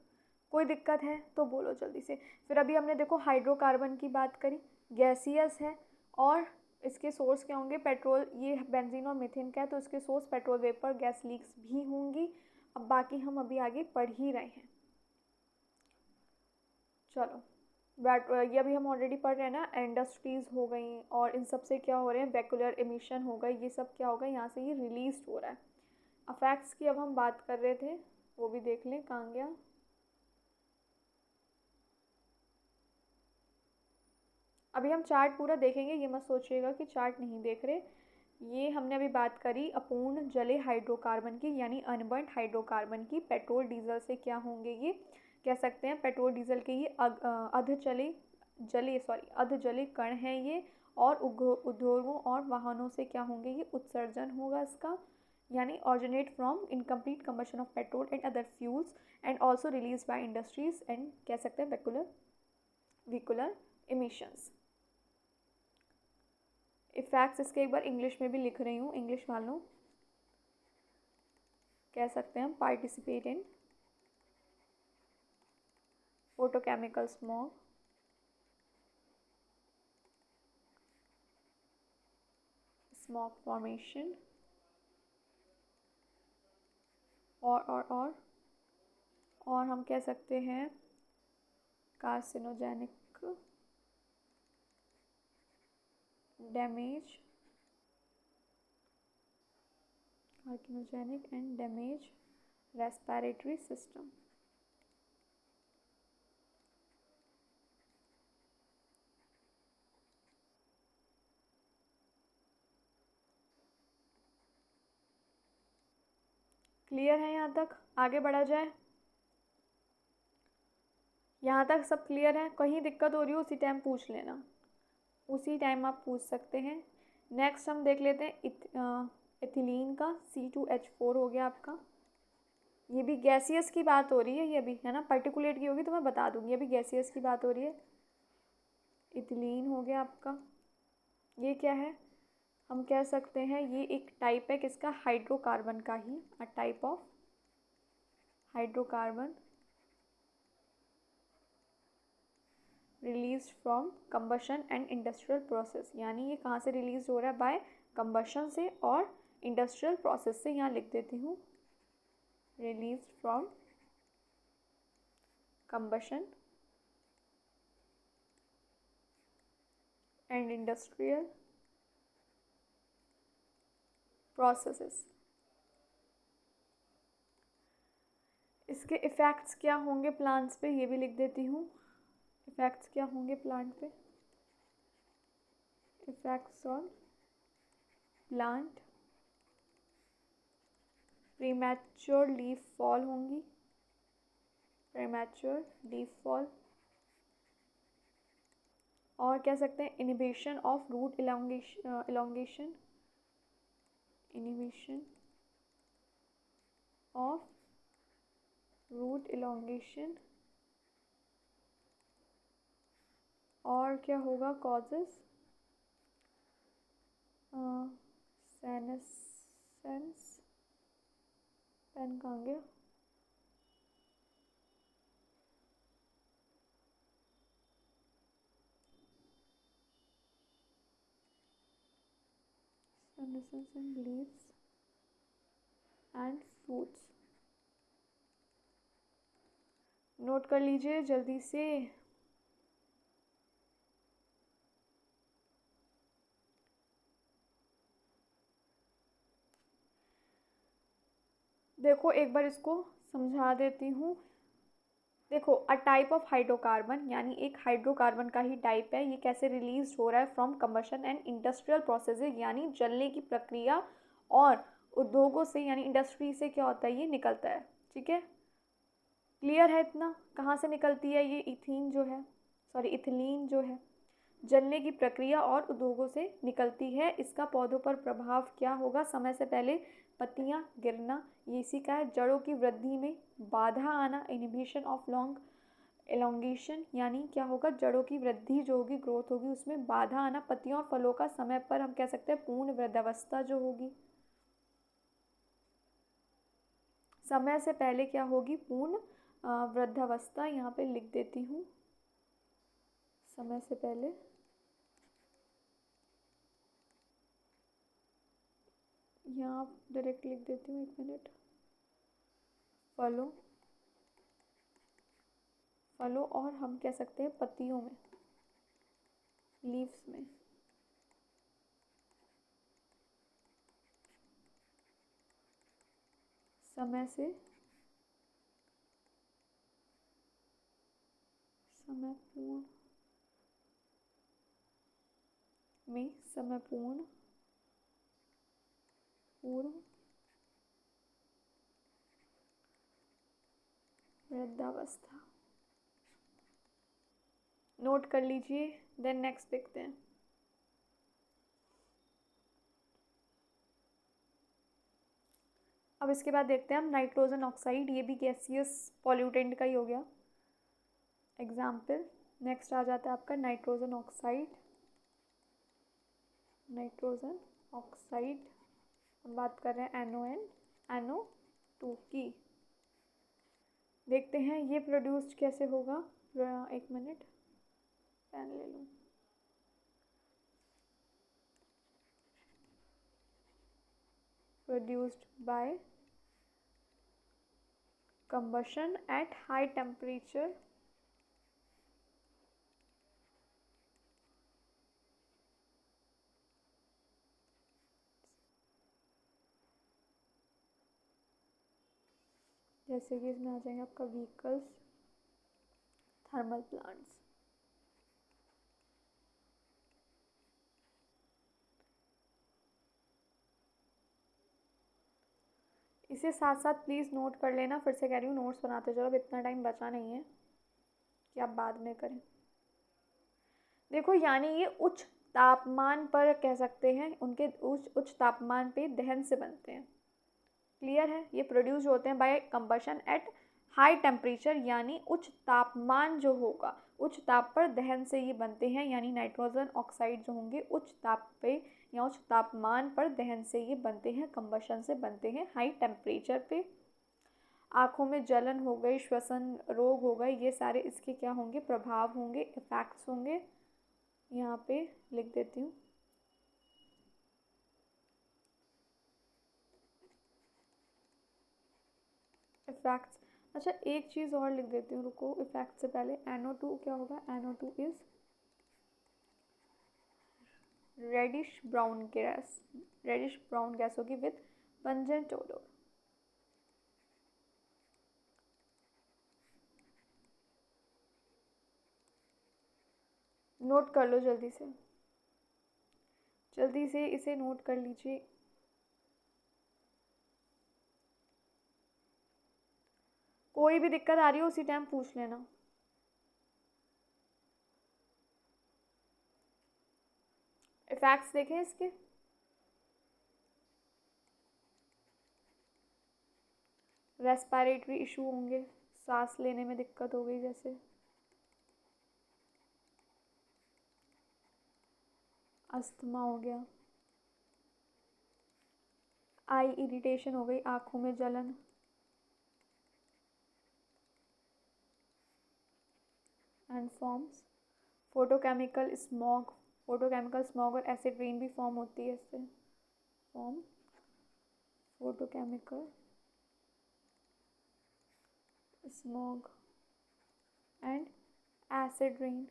कोई दिक्कत है तो बोलो जल्दी से। फिर अभी हमने देखो हाइड्रोकार्बन की बात करी, गैसियस है, और इसके सोर्स क्या होंगे, पेट्रोल, ये बेंजीन और मीथेन का है, तो इसके source petrol vapour, gas leaks भी होंगी। अब बाकी हम अभी आगे पढ़ ही रहे हैं। चलो ये अभी हम ऑलरेडी पढ़ रहे हैं ना, इंडस्ट्रीज़ हो गई और इन सब से क्या हो रहे हैं, वेक्यूलर एमिशन हो गई, ये सब क्या होगा, यहाँ से ये रिलीज हो रहा है। अफेक्ट्स की अब हम बात कर रहे थे, वो भी देख लें, कहाँ गया। अभी हम चार्ट पूरा देखेंगे, ये मत सोचिएगा कि चार्ट नहीं देख रहे। ये हमने अभी बात करी अपूर्ण जले हाइड्रोकार्बन की, यानी अनबर्न्ड हाइड्रोकार्बन की। पेट्रोल डीजल से क्या होंगे, ये कह सकते हैं पेट्रोल डीजल के ये अध जले कण हैं ये, और उद्योगों और वाहनों से क्या होंगे, ये उत्सर्जन होगा इसका, यानी originate from incomplete combustion of petrol and other fuels and also release by industries and कह सकते हैं व्हीकुलर इमिशंस। इफेक्ट्स इसके एक बार इंग्लिश में भी लिख रही हूँ, इंग्लिश वालों कह सकते हैं हम, participate in photochemical smog, smog formation, और हम कह सकते हैं carcinogenic damage, carcinogenic and damage respiratory system. Clear है यहाँ तक? आगे बढ़ा जाए। यहाँ तक सब क्लियर है? कहीं दिक्कत हो रही हो उसी टाइम पूछ लेना, उसी टाइम आप पूछ सकते हैं। नेक्स्ट हम देख लेते हैं इथिलीन का, C2H4 हो गया आपका। ये भी गैसियस की बात हो रही है, ये भी है ना, पर्टिकुलेट की होगी तो मैं बता दूंगी, ये भी गैसियस की बात हो रही है। इथिलीन हो गया आपका। ये क्या है, हम कह सकते हैं ये एक टाइप है किसका, हाइड्रोकार्बन का ही, a type of hydrocarbon release from combustion and industrial process, यानी ये कहाँ से रिलीज हो रहा है, बाय कंबशन से और इंडस्ट्रियल प्रोसेस से। यहाँ लिख देती हूँ, release from combustion and industrial processes. इसके इफ़ेक्ट्स क्या होंगे प्लांट्स पे, ये भी लिख देती हूँ। इफ़ेक्ट्स क्या होंगे प्लांट पे, effects on plant, premature leaf fall होंगी, प्रीमैच्योर लीफ फॉल, और कह सकते हैं inhibition of root elongation, inhibition of root elongation, और क्या होगा कॉजेस, सेनेसेंस, पेन कहाँ गया, senescence in leaves and fruits। Note कर लीजिए जल्दी से। देखो एक बार इसको समझा देती हूँ। देखो अ टाइप ऑफ हाइड्रोकार्बन, यानी एक हाइड्रोकार्बन का ही टाइप है, ये कैसे रिलीज हो रहा है, from combustion and industrial processes, यानी जलने की प्रक्रिया और उद्योगों से, यानी इंडस्ट्री से क्या होता है, ये निकलता है। ठीक है, क्लियर है इतना? कहाँ से निकलती है ये इथीन जो है, सॉरी इथिलीन जो है, जलने की प्रक्रिया और उद्योगों से निकलती है। इसका पौधों पर प्रभाव क्या होगा? समय से पहले पत्तियां गिरना, ये इसी का है। जड़ों की वृद्धि में बाधा आना, इनहिबिशन ऑफ लॉन्ग एलोंगेशन, यानी क्या होगा? जड़ों की वृद्धि जो होगी, ग्रोथ होगी, उसमें बाधा आना। पत्तियों और फलों का समय पर हम कह सकते हैं पूर्ण वृद्धावस्था जो होगी, समय से पहले क्या होगी? पूर्ण वृद्धावस्था। यहाँ पे लिख देती हूँ समय से पहले, यहाँ डायरेक्ट लिख देती हूँ, 1 मिनट। फलों और हम कह सकते हैं पत्तियों में, लीव्स में समय से समय पूर्ण में समय पूर्ण पूर्व वृद्धावस्था नोट कर लीजिए। देन नेक्स्ट देखते हैं। अब इसके बाद देखते हैं हम नाइट्रोजन ऑक्साइड, ये भी गैसियस पॉल्यूटेंट का ही हो गया एग्जाम्पल। नेक्स्ट आ जाता है आपका नाइट्रोजन ऑक्साइड। नाइट्रोजन ऑक्साइड हम बात कर रहे हैं NON NO2 की। देखते हैं ये प्रोड्यूस्ड कैसे होगा। 1 मिनट, पेन ले लूँ। Produced by combustion at high temperature जैसे कि इसमें आ जाएंगे आपका व्हीकल्स, थर्मल प्लांट्स। इसे साथ साथ प्लीज़ नोट कर लेना, फिर से कह रही हूँ नोट्स बनाते चलो, अब इतना टाइम बचा नहीं है कि आप बाद में करें। देखो यानी ये उच्च तापमान पर कह सकते हैं, उनके उच्च तापमान पे दहन से बनते हैं। क्लियर है? ये प्रोड्यूस होते हैं by combustion at high temperature, यानी उच्च तापमान जो होगा, उच्च ताप पर दहन से ये बनते हैं। यानी नाइट्रोजन ऑक्साइड जो होंगे उच्च ताप पे या उच्च तापमान पर दहन से ये बनते हैं, कंबशन से बनते हैं हाई टेम्परेचर पे। आँखों में जलन हो गई, श्वसन रोग हो गए, ये सारे इसके क्या होंगे? प्रभाव होंगे, इफेक्ट्स होंगे। यहाँ पे लिख देती हूँ इफेक्ट्स। अच्छा एक चीज़ और लिख देती हूँ, रुको। इफेक्ट से पहले NO2 क्या होगा? NO2 is reddish brown gas. Reddish brown gas होगी विथ पंजेंट ओडोर। नोट कर लो जल्दी से, जल्दी से इसे नोट कर लीजिए। कोई भी दिक्कत आ रही हो उसी टाइम पूछ लेना। इफेक्ट्स देखें इसके। रेस्पिरेटरी इशू होंगे, सांस लेने में दिक्कत हो गई, जैसे अस्थमा हो गया, आई इरिटेशन हो गई, आँखों में जलन, and forms photochemical smog. Photochemical smog और एसिड रेन भी फॉर्म होती है इससे। Form photochemical smog and acid rain.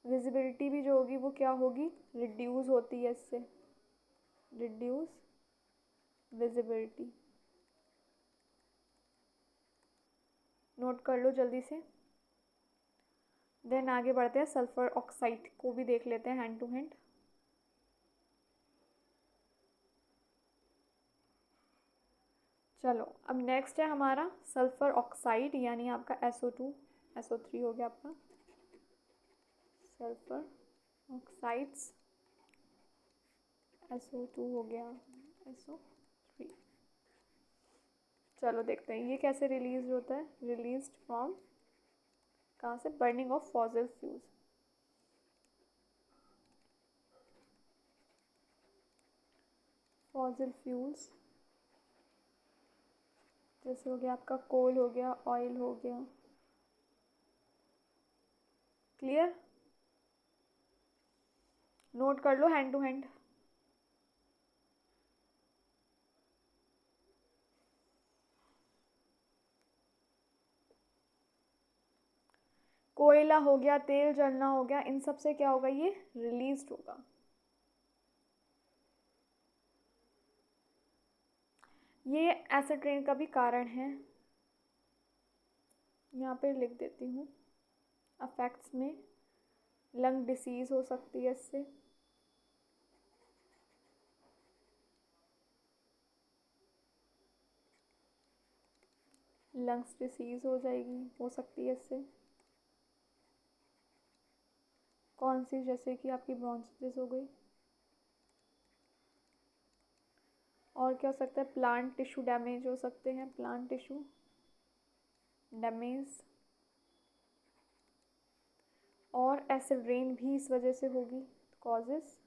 Visibility भी जो होगी वो क्या होगी? रिड्यूस होती है इससे, रिड्यूस विजिबिलिटी। नोट कर लो जल्दी से। देन आगे बढ़ते हैं, सल्फर ऑक्साइड को भी देख लेते हैं हैंड टू हैंड। चलो अब नेक्स्ट है हमारा सल्फर ऑक्साइड, यानी आपका SO2 SO3 हो गया आपका सल्फर ऑक्साइड्स, SO2 हो गया, SO3। चलो देखते हैं ये कैसे रिलीज होता है। रिलीज फ्रॉम कहाँ से? Burning of fossil fuels. Fossil fuels जैसे हो गया आपका कोल हो गया, ऑयल हो गया। क्लियर? नोट कर लो हैंड टू हैंड। कोयला हो गया, तेल जलना हो गया, इन सब से क्या होगा? ये रिलीज होगा। ये एसिड रेन का भी कारण है, यहाँ पे लिख देती हूँ। अफेक्ट्स में लंग डिसीज हो सकती है इससे, लंग्स डिसीज हो जाएगी, हो सकती है इससे। कौन सी? जैसे कि आपकी ब्रोंचिटिस हो गई। और क्या हो सकता है? प्लांट टिश्यू डैमेज हो सकते हैं, प्लांट टिश्यू डैमेज। और एसिड रेन भी इस वजह से होगी, कॉजेस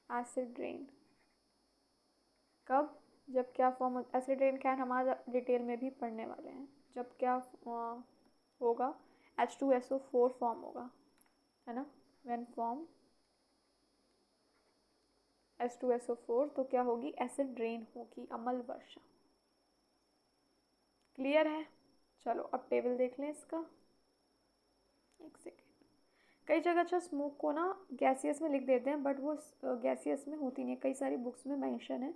एसिड रेन। कब? जब क्या फॉर्म? एसिड रेन क्या है, हमारा डिटेल में भी पढ़ने वाले हैं। जब क्या होगा? H2SO4 फॉर्म होगा, है ना? व्हेन फॉर्म H2SO4 तो क्या होगी? एसिड रेन होगी, अम्ल वर्षा। क्लियर है? चलो अब टेबल देख लें इसका। एक सेकेंड। कई जगह अच्छा स्मोक को ना गैसियस में लिख देते हैं, बट वो गैसियस में होती नहीं है। कई सारी बुक्स में मेंशन है,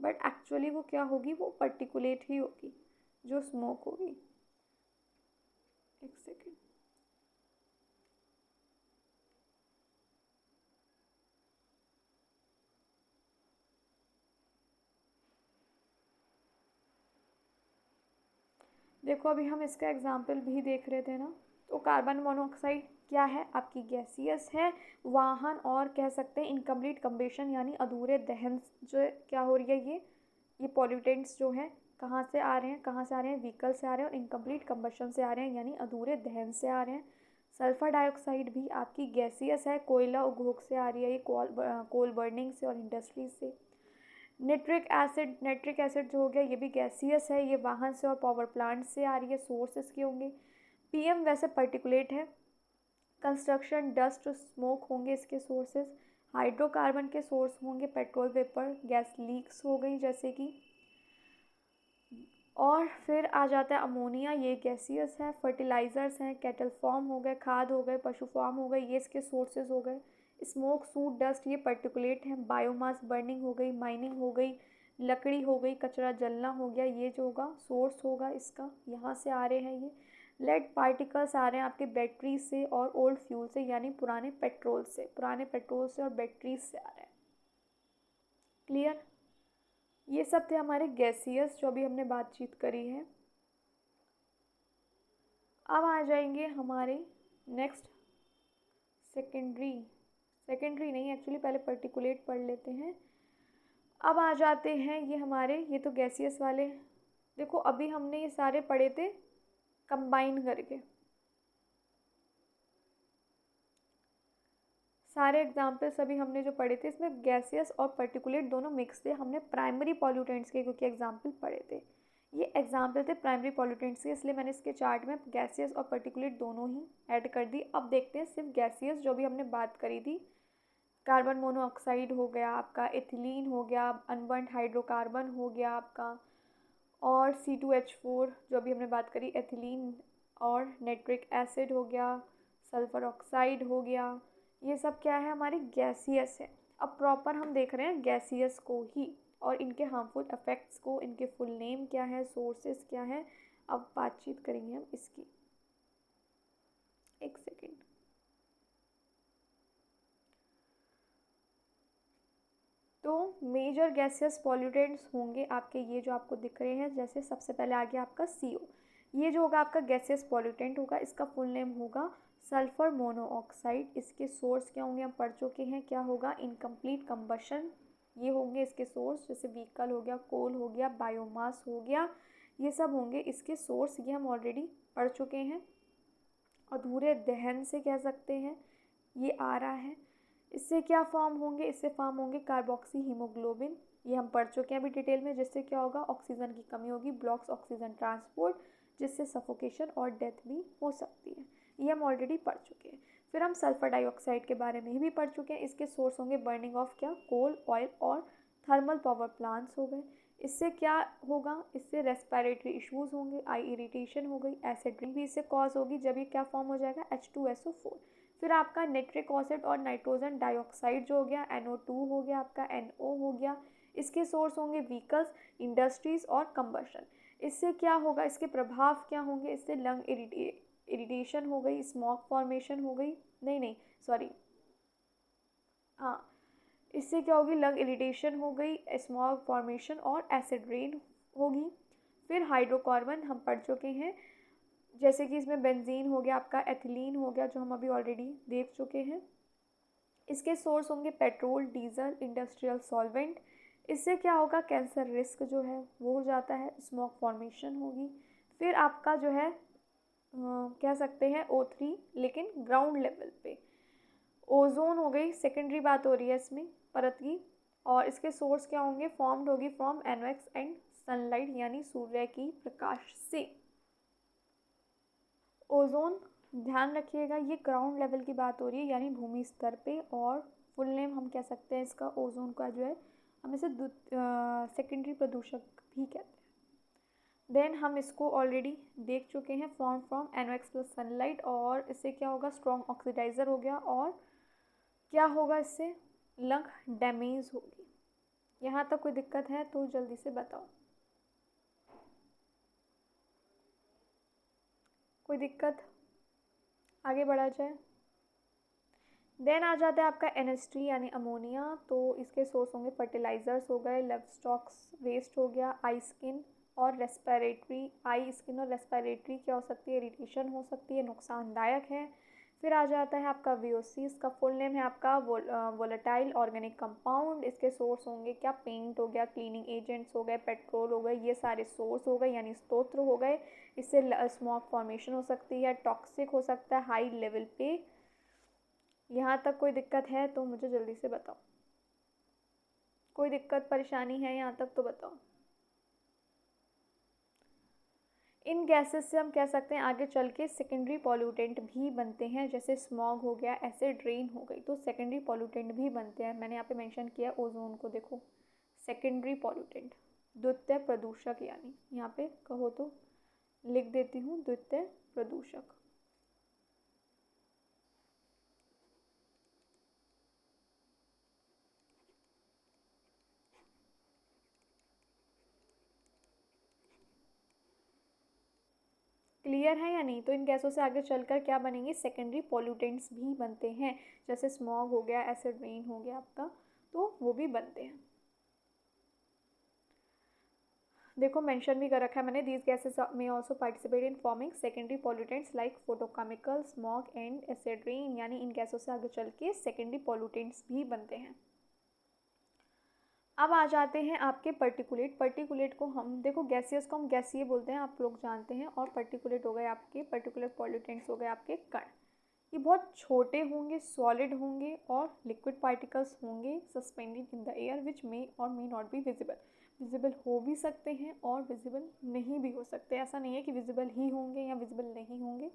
बट एक्चुअली वो क्या होगी? वो पर्टिकुलेट ही होगी जो स्मोक होगी। एक सेकेंड। देखो अभी हम इसका एग्जाम्पल भी देख रहे थे ना। तो कार्बन मोनोऑक्साइड क्या है? आपकी गैसियस है, वाहन, और कह सकते हैं इनकम्प्लीट कम्बेशन यानी अधूरे दहन जो क्या हो रही है, ये पॉल्यूटेंट्स जो हैं कहाँ से आ रहे हैं? कहाँ से आ रहे हैं? व्हीकल से आ रहे हैं, और इनकम्प्लीट कम्बशन से आ रहे हैं यानी अधूरे दहन से आ रहे हैं। सल्फर डाइऑक्साइड भी आपकी गैसियस है, कोयला उपभोग से आ रही है, ये कोल बर्निंग से और इंडस्ट्रीज से। नाइट्रिक एसिड जो हो गया ये भी गैसियस है, ये वाहन से और पावर प्लांट से आ रही है, सोर्स इसके होंगे। पीएम वैसे पर्टिकुलेट है, कंस्ट्रक्शन डस्ट स्मोक होंगे इसके सोर्सेज। हाइड्रोकार्बन के सोर्स होंगे पेट्रोल वेपर, गैस लीक्स हो गई जैसे कि। और फिर आ जाता है अमोनिया, ये गैसियस है। फर्टिलाइज़र्स हैं, कैटल फॉर्म हो गए, खाद हो गए, पशु फॉर्म हो गए, ये इसके सोर्सेज हो गए। स्मोक, सूट, डस्ट ये पर्टिकुलेट हैं। बायोमास बर्निंग हो गई, माइनिंग हो गई, लकड़ी हो गई, कचरा जलना हो गया, ये जो होगा सोर्स होगा इसका, यहाँ से आ रहे हैं ये। लेड पार्टिकल्स आ रहे हैं आपके बैटरी से और ओल्ड फ्यूल से यानी पुराने पेट्रोल से और बैटरीज से आ रहे हैं। क्लियर? ये सब थे हमारे गैसियस जो अभी हमने बातचीत करी है। अब आ जाएंगे हमारे नेक्स्ट सेकेंडरी नहीं, एक्चुअली पहले पर्टिकुलेट पढ़ लेते हैं। अब आ जाते हैं ये हमारे, ये तो गैसियस वाले। देखो अभी हमने ये सारे पढ़े थे कंबाइन करके, सारे एग्जाम्पल्स अभी हमने जो पढ़े थे इसमें गैसियस और पर्टिकुलेट दोनों मिक्स थे। हमने प्राइमरी पॉल्यूटेंट्स के क्योंकि एग्जाम्पल पढ़े थे, ये एग्जाम्पल थे प्राइमरी पॉल्यूटेंट्स के, इसलिए मैंने इसके चार्ट में गैसियस और पर्टिकुलेट दोनों ही ऐड कर दी। अब देखते हैं सिर्फ गैसियस जो भी हमने बात करी थी। कार्बन मोनोऑक्साइड हो गया आपका, एथिलीन हो गया, अनबर्न्ड हाइड्रोकार्बन हो गया आपका, और C2H4 जो अभी हमने बात करी एथिलीन, और नाइट्रिक एसिड हो गया, सल्फर ऑक्साइड हो गया, ये सब क्या है? हमारी गैसियस है। अब प्रॉपर हम देख रहे हैं गैसियस को ही और इनके हार्मफुल इफेक्ट्स को, इनके फुल नेम क्या है, सोर्सेस क्या है, अब बातचीत करेंगे हम इसकी। एक सेकेंड। तो मेजर गैसियस पॉल्यूटेंट्स होंगे आपके ये जो आपको दिख रहे हैं। जैसे सबसे पहले आ गया आपका CO, ये जो होगा आपका गैसियस पॉल्यूटेंट होगा, इसका फुल नेम होगा सल्फर मोनोऑक्साइड, इसके सोर्स क्या होंगे हम पढ़ चुके हैं, क्या होगा, इनकम्प्लीट कंबशन, ये होंगे इसके सोर्स। जैसे व्हीकल हो गया, कोल हो गया, बायोमास हो गया, ये सब होंगे इसके सोर्स, ये हम ऑलरेडी पढ़ चुके हैं। अधूरे दहन से कह सकते हैं, ये आ रहा है। इससे क्या फॉर्म होंगे, इससे फॉर्म होंगे कार्बोक्सी हीमोग्लोबिन, ये हम पढ़ चुके हैं अभी डिटेल में। जिससे क्या होगा, ऑक्सीजन की कमी होगी, ब्लॉक्स ऑक्सीजन ट्रांसपोर्ट, जिससे सफोकेशन और डेथ भी हो सकती है, ये हम ऑलरेडी पढ़ चुके हैं। फिर हम सल्फर डाइऑक्साइड के बारे में भी पढ़ चुके हैं। इसके सोर्स होंगे बर्निंग ऑफ क्या, कोल, ऑयल और थर्मल पावर प्लांट्स हो गए। इससे क्या होगा, इससे रेस्पिरेटरी इश्यूज़ होंगे, आई इरिटेशन हो गई, एसिड भी इससे कॉज होगी, जब ये क्या फॉर्म हो जाएगा, H2SO4। फिर आपका नाइट्रिक ऑक्साइड और नाइट्रोजन डाइऑक्साइड जो हो गया, NO2 हो गया, आपका NO हो गया। इसके सोर्स होंगे व्हीकल्स, इंडस्ट्रीज़ और कंबशन। इससे क्या होगा, इसके प्रभाव क्या होंगे, इससे लंग इरिटेशन हो गई, स्मोक फॉर्मेशन हो गई, नहीं सॉरी, हाँ, इससे क्या होगी, लंग इरिटेशन हो गई, स्मॉग फॉर्मेशन और एसिड रेन होगी। फिर हाइड्रोकार्बन हम पढ़ चुके हैं, जैसे कि इसमें बेंजीन हो गया, आपका एथिलीन हो गया, जो हम अभी ऑलरेडी देख चुके हैं। इसके सोर्स होंगे पेट्रोल, डीजल, इंडस्ट्रियल सॉल्वेंट। इससे क्या होगा, कैंसर रिस्क जो है वो हो जाता है, स्मोक फॉर्मेशन होगी। फिर आपका जो है कह सकते हैं O3, लेकिन ग्राउंड लेवल पे। ओजोन हो गई, सेकेंडरी बात हो रही है इसमें, परत की। और इसके सोर्स क्या होंगे, फॉर्म्ड होगी फ्रॉम NOx एंड सनलाइट, यानी सूर्य की प्रकाश से। ओजोन ध्यान रखिएगा, ये ग्राउंड लेवल की बात हो रही है, यानी भूमि स्तर पे। और फुल नेम हम कह सकते हैं इसका, ओजोन का जो है हम इसे सेकेंडरी प्रदूषक भी कहते हैं। देन हम इसको ऑलरेडी देख चुके हैं, form from NOx plus sunlight. और इससे क्या होगा, स्ट्रॉन्ग ऑक्सीडाइजर हो गया, और क्या होगा, इससे लंग डैमेज होगी। यहाँ तक कोई दिक्कत है तो जल्दी से बताओ, कोई दिक्कत, आगे बढ़ा जाए। देन आ जाता है आपका NH3 यानी अमोनिया। तो इसके सोर्स होंगे फर्टिलाइजर्स हो गए, लिव स्टॉक्स वेस्ट हो गया, आई स्किन और रेस्पिरेटरी, आई स्किन और रेस्पिरेटरी क्या हो सकती है, इरिटेशन हो सकती है, नुकसानदायक है। फिर आ जाता है आपका VOC, इसका फुल नेम है आपका वोलेटाइल ऑर्गेनिक कंपाउंड। इसके सोर्स होंगे क्या, पेंट हो गया, क्लीनिंग एजेंट्स हो गए, पेट्रोल हो गए, ये सारे सोर्स हो गए यानी स्रोत हो गए। इससे स्मोक फॉर्मेशन हो सकती है, टॉक्सिक हो सकता है हाई लेवल पे। यहाँ तक कोई दिक्कत है तो मुझे जल्दी से बताओ, कोई दिक्कत परेशानी है यहाँ तक तो बताओ। इन गैसेस से हम कह सकते हैं आगे चल के सेकेंडरी पॉल्यूटेंट भी बनते हैं, जैसे स्मॉग हो गया, एसिड रेन हो गई, तो सेकेंडरी पॉल्यूटेंट भी बनते हैं। मैंने यहाँ पे मेंशन किया ओजोन को, देखो सेकेंडरी पॉल्यूटेंट, द्वितीय प्रदूषक, यानी यहाँ पे कहो तो लिख देती हूँ द्वितीय प्रदूषक। क्लियर है या नहीं, तो इन गैसों से आगे चलकर क्या बनेंगे, सेकेंडरी पॉल्यूटेंट्स भी बनते हैं, जैसे स्मॉग हो गया, एसिड रेन हो गया आपका, तो वो भी बनते हैं। देखो मेंशन भी कर रखा है मैंने, दीज गैसेस में also participate in forming secondary pollutants like photochemical, smog and acid rain, यानी इन गैसों से आगे चल के सेकेंडरी पॉल्यूटेंट्स भी बनते हैं। अब आ जाते हैं आपके पर्टिकुलेट। पर्टिकुलेट को हम देखो, गैसियस को हम गैसीय बोलते हैं, आप लोग जानते हैं, और पर्टिकुलेट हो गए आपके, पर्टिकुलर पॉल्यूटेंट्स हो गए आपके कण। ये बहुत छोटे होंगे, सॉलिड होंगे और लिक्विड पार्टिकल्स होंगे, suspended in the air which may और may not be visible. Visible हो भी सकते हैं और विजिबल नहीं भी हो सकते, ऐसा नहीं है कि विजिबल ही होंगे या विजिबल नहीं होंगे,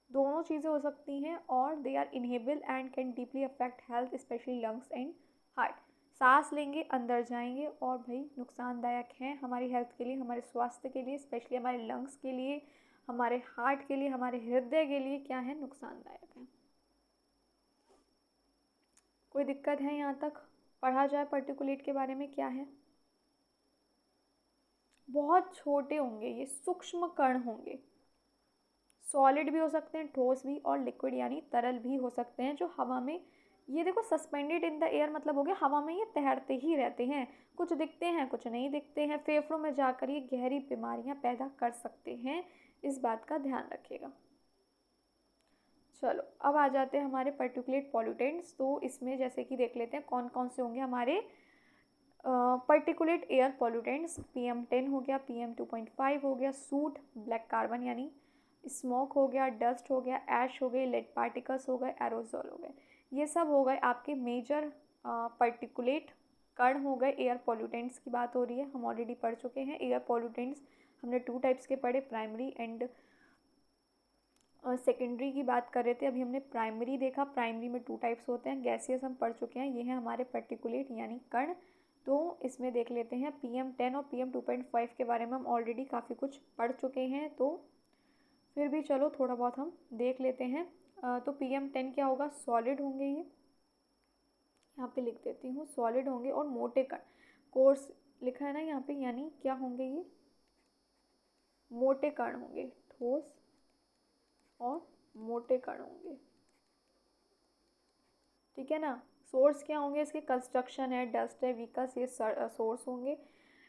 दोनों चीज़ें हो सकती हैं। और they are inhalable and can deeply affect health, especially lungs and heart. सांस लेंगे अंदर जाएंगे और भाई नुकसानदायक हैं हमारी हेल्थ के लिए, हमारे स्वास्थ्य के लिए, स्पेशली हमारे लंग्स के लिए, हमारे हार्ट के लिए, हमारे हृदय के लिए क्या है, नुकसानदायक है। कोई दिक्कत है यहाँ तक, पढ़ा जाए पर्टिकुलेट के बारे में क्या है। बहुत छोटे होंगे ये, सूक्ष्म कण होंगे, सॉलिड भी हो सकते हैं, ठोस भी, और लिक्विड यानी तरल भी हो सकते हैं, जो हवा में, ये देखो सस्पेंडेड इन द एयर मतलब हो गया हवा में ये तैरते ही रहते हैं, कुछ दिखते हैं कुछ नहीं दिखते हैं, फेफड़ों में जाकर ये गहरी बीमारियां पैदा कर सकते हैं, इस बात का ध्यान रखिएगा। चलो अब आ जाते हैं हमारे पर्टिकुलेट पॉल्यूटेंट्स। तो इसमें जैसे कि देख लेते हैं कौन कौन से होंगे हमारे पर्टिकुलेट एयर पॉल्यूटेंट्स। PM10 हो गया, PM2.5 हो गया, सूट ब्लैक कार्बन यानी स्मोक हो गया, डस्ट हो गया, ऐश हो गई, लेड पार्टिकल्स हो गए, एरोजोल हो गए। ये सब हो गए आपके मेजर पर्टिकुलेट कण हो गए। एयर पॉल्यूटेंट्स की बात हो रही है, हम ऑलरेडी पढ़ चुके हैं एयर पॉल्यूटेंट्स। हमने 2 टाइप्स के पढ़े, प्राइमरी एंड सेकेंडरी की बात कर रहे थे। अभी हमने प्राइमरी देखा, प्राइमरी में 2 टाइप्स होते हैं। गैसियस हम पढ़ चुके हैं, ये हैं हमारे पर्टिकुलेट यानी कण। तो इसमें देख लेते हैं PM10 और PM2.5 के बारे में हम ऑलरेडी काफ़ी कुछ पढ़ चुके हैं, तो फिर भी चलो थोड़ा बहुत हम देख लेते हैं। तो PM10 क्या होगा, सॉलिड होंगे ये, यहाँ पे लिख देती हूँ, सॉलिड होंगे और मोटे कण। कोर्स लिखा है ना यहाँ पे, यानी क्या होंगे ये, मोटे कण होंगे, ठोस और मोटे कण होंगे, ठीक है ना। सोर्स क्या होंगे इसके, कंस्ट्रक्शन है, डस्ट है, विकस, ये सोर्स होंगे।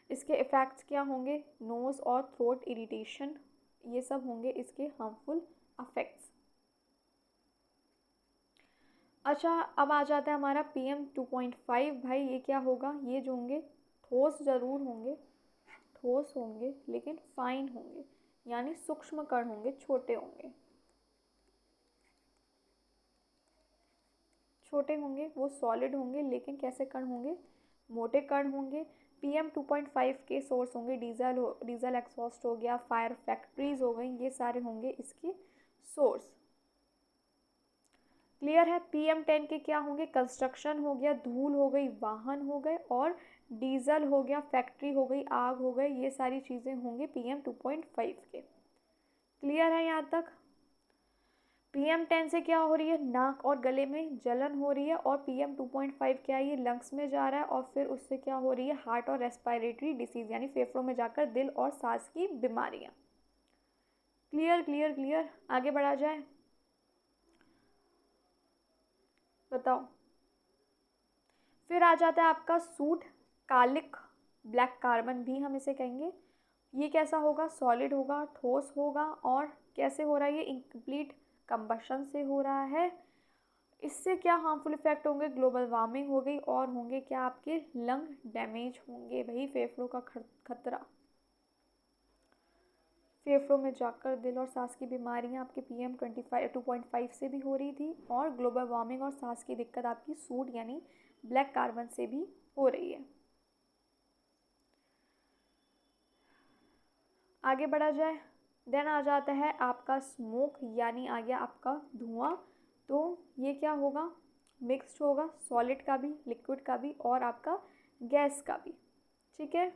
इसके इफ़ेक्ट्स क्या होंगे, नोज़ और थ्रोट इरिटेशन, ये सब होंगे इसके हार्मफुल अफेक्ट्स। अच्छा अब आ जाता है हमारा PM2.5। भाई ये क्या होगा, ये जो होंगे ठोस ज़रूर होंगे, ठोस होंगे लेकिन फाइन होंगे, यानी सूक्ष्म कण होंगे, छोटे होंगे, छोटे होंगे। वो सॉलिड होंगे लेकिन कैसे कण होंगे, मोटे कण होंगे। PM2.5 के सोर्स होंगे डीजल एक्सहॉस्ट हो गया, फायर फैक्ट्रीज हो गई, ये सारे होंगे इसके सोर्स। क्लियर है। PM10 के क्या होंगे, कंस्ट्रक्शन हो गया, धूल हो गई, वाहन हो गए, और डीजल हो गया, फैक्ट्री हो गई, आग हो गए, ये सारी चीज़ें होंगी PM2.5 के। क्लियर है यहाँ तक। PM10 से क्या हो रही है, नाक और गले में जलन हो रही है, और PM2.5 क्या है, ये लंग्स में जा रहा है, और फिर उससे क्या हो रही है, हार्ट और रेस्पिरेटरी डिसीज़ यानी फेफड़ों में जाकर दिल और सांस की बीमारियाँ। क्लियर क्लियर क्लियर, आगे बढ़ा जाए, बताओ। फिर आ जाता है आपका सूट कालिक ब्लैक कार्बन भी हम इसे कहेंगे। ये कैसा होगा, सॉलिड होगा, ठोस होगा, और कैसे हो रहा है, ये इनकम्प्लीट कंबशन से हो रहा है। इससे क्या हार्मफुल इफेक्ट होंगे, ग्लोबल वार्मिंग हो गई, और होंगे क्या आपके लंग डैमेज होंगे, भाई फेफड़ों का खतरा, फेफड़ों में जाकर दिल और सांस की बीमारियां आपके PM2.5 से भी हो रही थी, और ग्लोबल वार्मिंग और सांस की दिक्कत आपकी सूट यानी ब्लैक कार्बन से भी हो रही है। आगे बढ़ा जाए, देन आ जाता है आपका स्मोक, यानी आ गया आपका धुआं। तो ये क्या होगा, मिक्स्ड होगा, सॉलिड का भी, लिक्विड का भी, और आपका गैस का भी, ठीक है।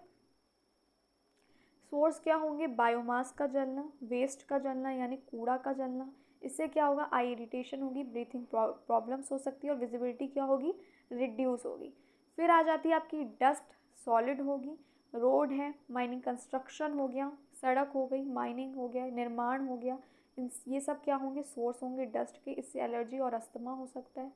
सोर्स क्या होंगे, बायोमास का जलना, वेस्ट का जलना यानी कूड़ा का जलना। इससे क्या होगा, आई इरिटेशन होगी, ब्रीथिंग प्रॉब्लम्स हो सकती है, और विजिबिलिटी क्या होगी, रिड्यूस होगी। फिर आ जाती है आपकी डस्ट, सॉलिड होगी, रोड है, माइनिंग कंस्ट्रक्शन हो गया, सड़क हो गई, माइनिंग हो गया, निर्माण हो गया, ये सब क्या होंगे, सोर्स होंगे डस्ट के। इससे एलर्जी और अस्थमा हो सकता है।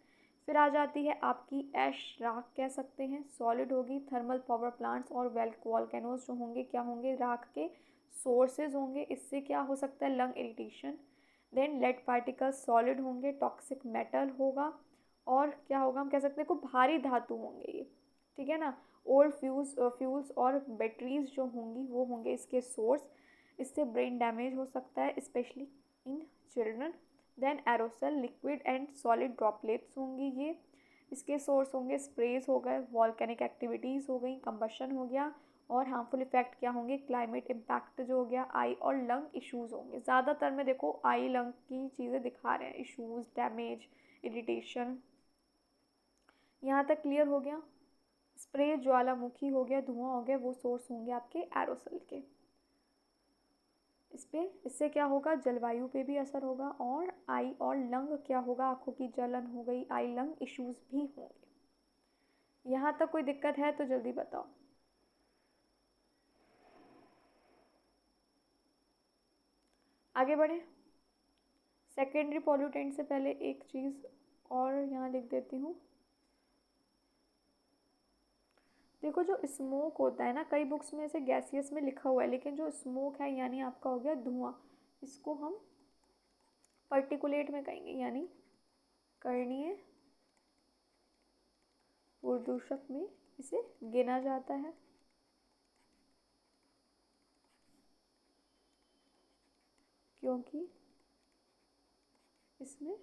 फिर आ जाती है आपकी ऐश, राख कह सकते हैं, सॉलिड होगी, थर्मल पावर प्लांट्स और वॉल्केनोज जो होंगे क्या होंगे, राख के सोर्सेज होंगे। इससे क्या हो सकता है, lung irritation. Then lead particles solid होंगे, टॉक्सिक मेटल होगा, और क्या होगा, हम कह सकते हैं को भारी धातु होंगे ये, ठीक है ना। ओल्ड फ्यूल्स और बैटरीज जो होंगी वो होंगे इसके सोर्स। इससे ब्रेन डैमेज हो सकता है, specially in children. Then aerosol, liquid and solid droplets होंगी ये, इसके सोर्स होंगे। स्प्रेज हो गए, वॉल्केनिक एक्टिविटीज़ हो गई, कंबशन हो गया, और हार्मफुल इफेक्ट क्या होंगे, क्लाइमेट इम्पैक्ट जो हो गया, आई और लंग इश्यूज़ होंगे। ज़्यादातर में देखो आई लंग की चीज़ें दिखा रहे हैं, इश्यूज़, डैमेज, इरिटेशन। यहाँ तक क्लियर हो गया। स्प्रे ज्वालामुखी हो गया, धुआं हो गया, वो सोर्स होंगे आपके एरोसल के। इससे क्या होगा, जलवायु पे भी असर होगा, और आई और लंग क्या होगा, आँखों की जलन हो गई, आई लंग इश्यूज भी होंगे। यहाँ तक कोई दिक्कत है तो जल्दी बताओ। आगे बढ़े। सेकेंडरी पॉल्यूटेंट से पहले एक चीज़ और यहाँ लिख देती हूँ। देखो जो स्मोक होता है ना, कई बुक्स में ऐसे गैसियस में लिखा हुआ है, लेकिन जो स्मोक है यानी आपका हो गया धुआं, इसको हम पर्टिकुलेट में कहेंगे, यानी कणीय प्रदूषक में इसे गिना जाता है। क्योंकि इसमें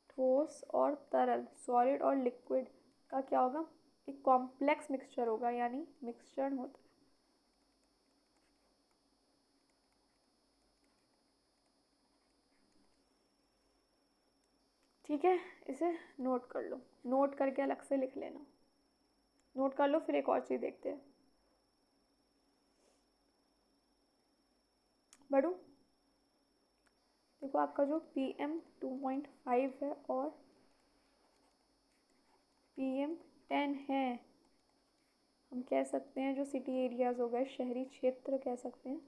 ठोस और तरल, सॉलिड और लिक्विड का क्या होगा, एक कॉम्प्लेक्स मिक्सचर होगा, यानी मिक्सचर होता है। ठीक है, इसे नोट कर लो, नोट करके अलग से लिख लेना। नोट कर लो, फिर एक और चीज़ देखते हैं। बढ़ू, देखो आपका जो PM2.5 है और PM10 है, हम कह सकते हैं जो सिटी एरियाज़ हो गए, शहरी क्षेत्र कह सकते हैं,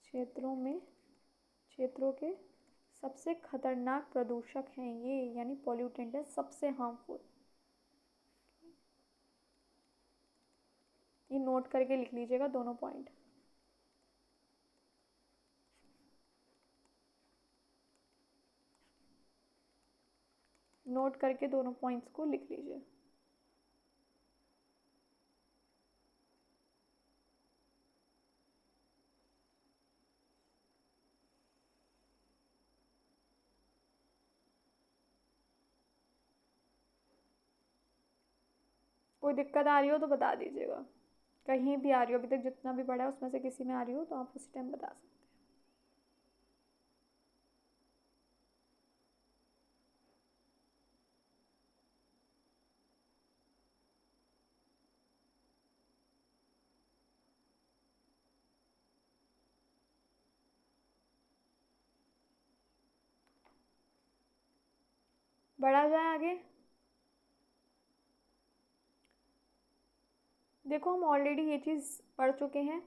क्षेत्रों के सबसे खतरनाक प्रदूषक हैं ये, यानी पॉल्यूटेंट है, सबसे हार्मफुल। ये नोट करके लिख लीजिएगा दोनों पॉइंट। नोट करके दोनों पॉइंट्स को लिख लीजिए। कोई दिक्कत आ रही हो तो बता दीजिएगा, कहीं भी आ रही हो, अभी तक जितना भी पढ़ा है उसमें से किसी में आ रही हो तो आप उसी टाइम बता सकते हैं। बढ़ा जाए आगे। देखो हम ऑलरेडी ये चीज़ पढ़ चुके हैं।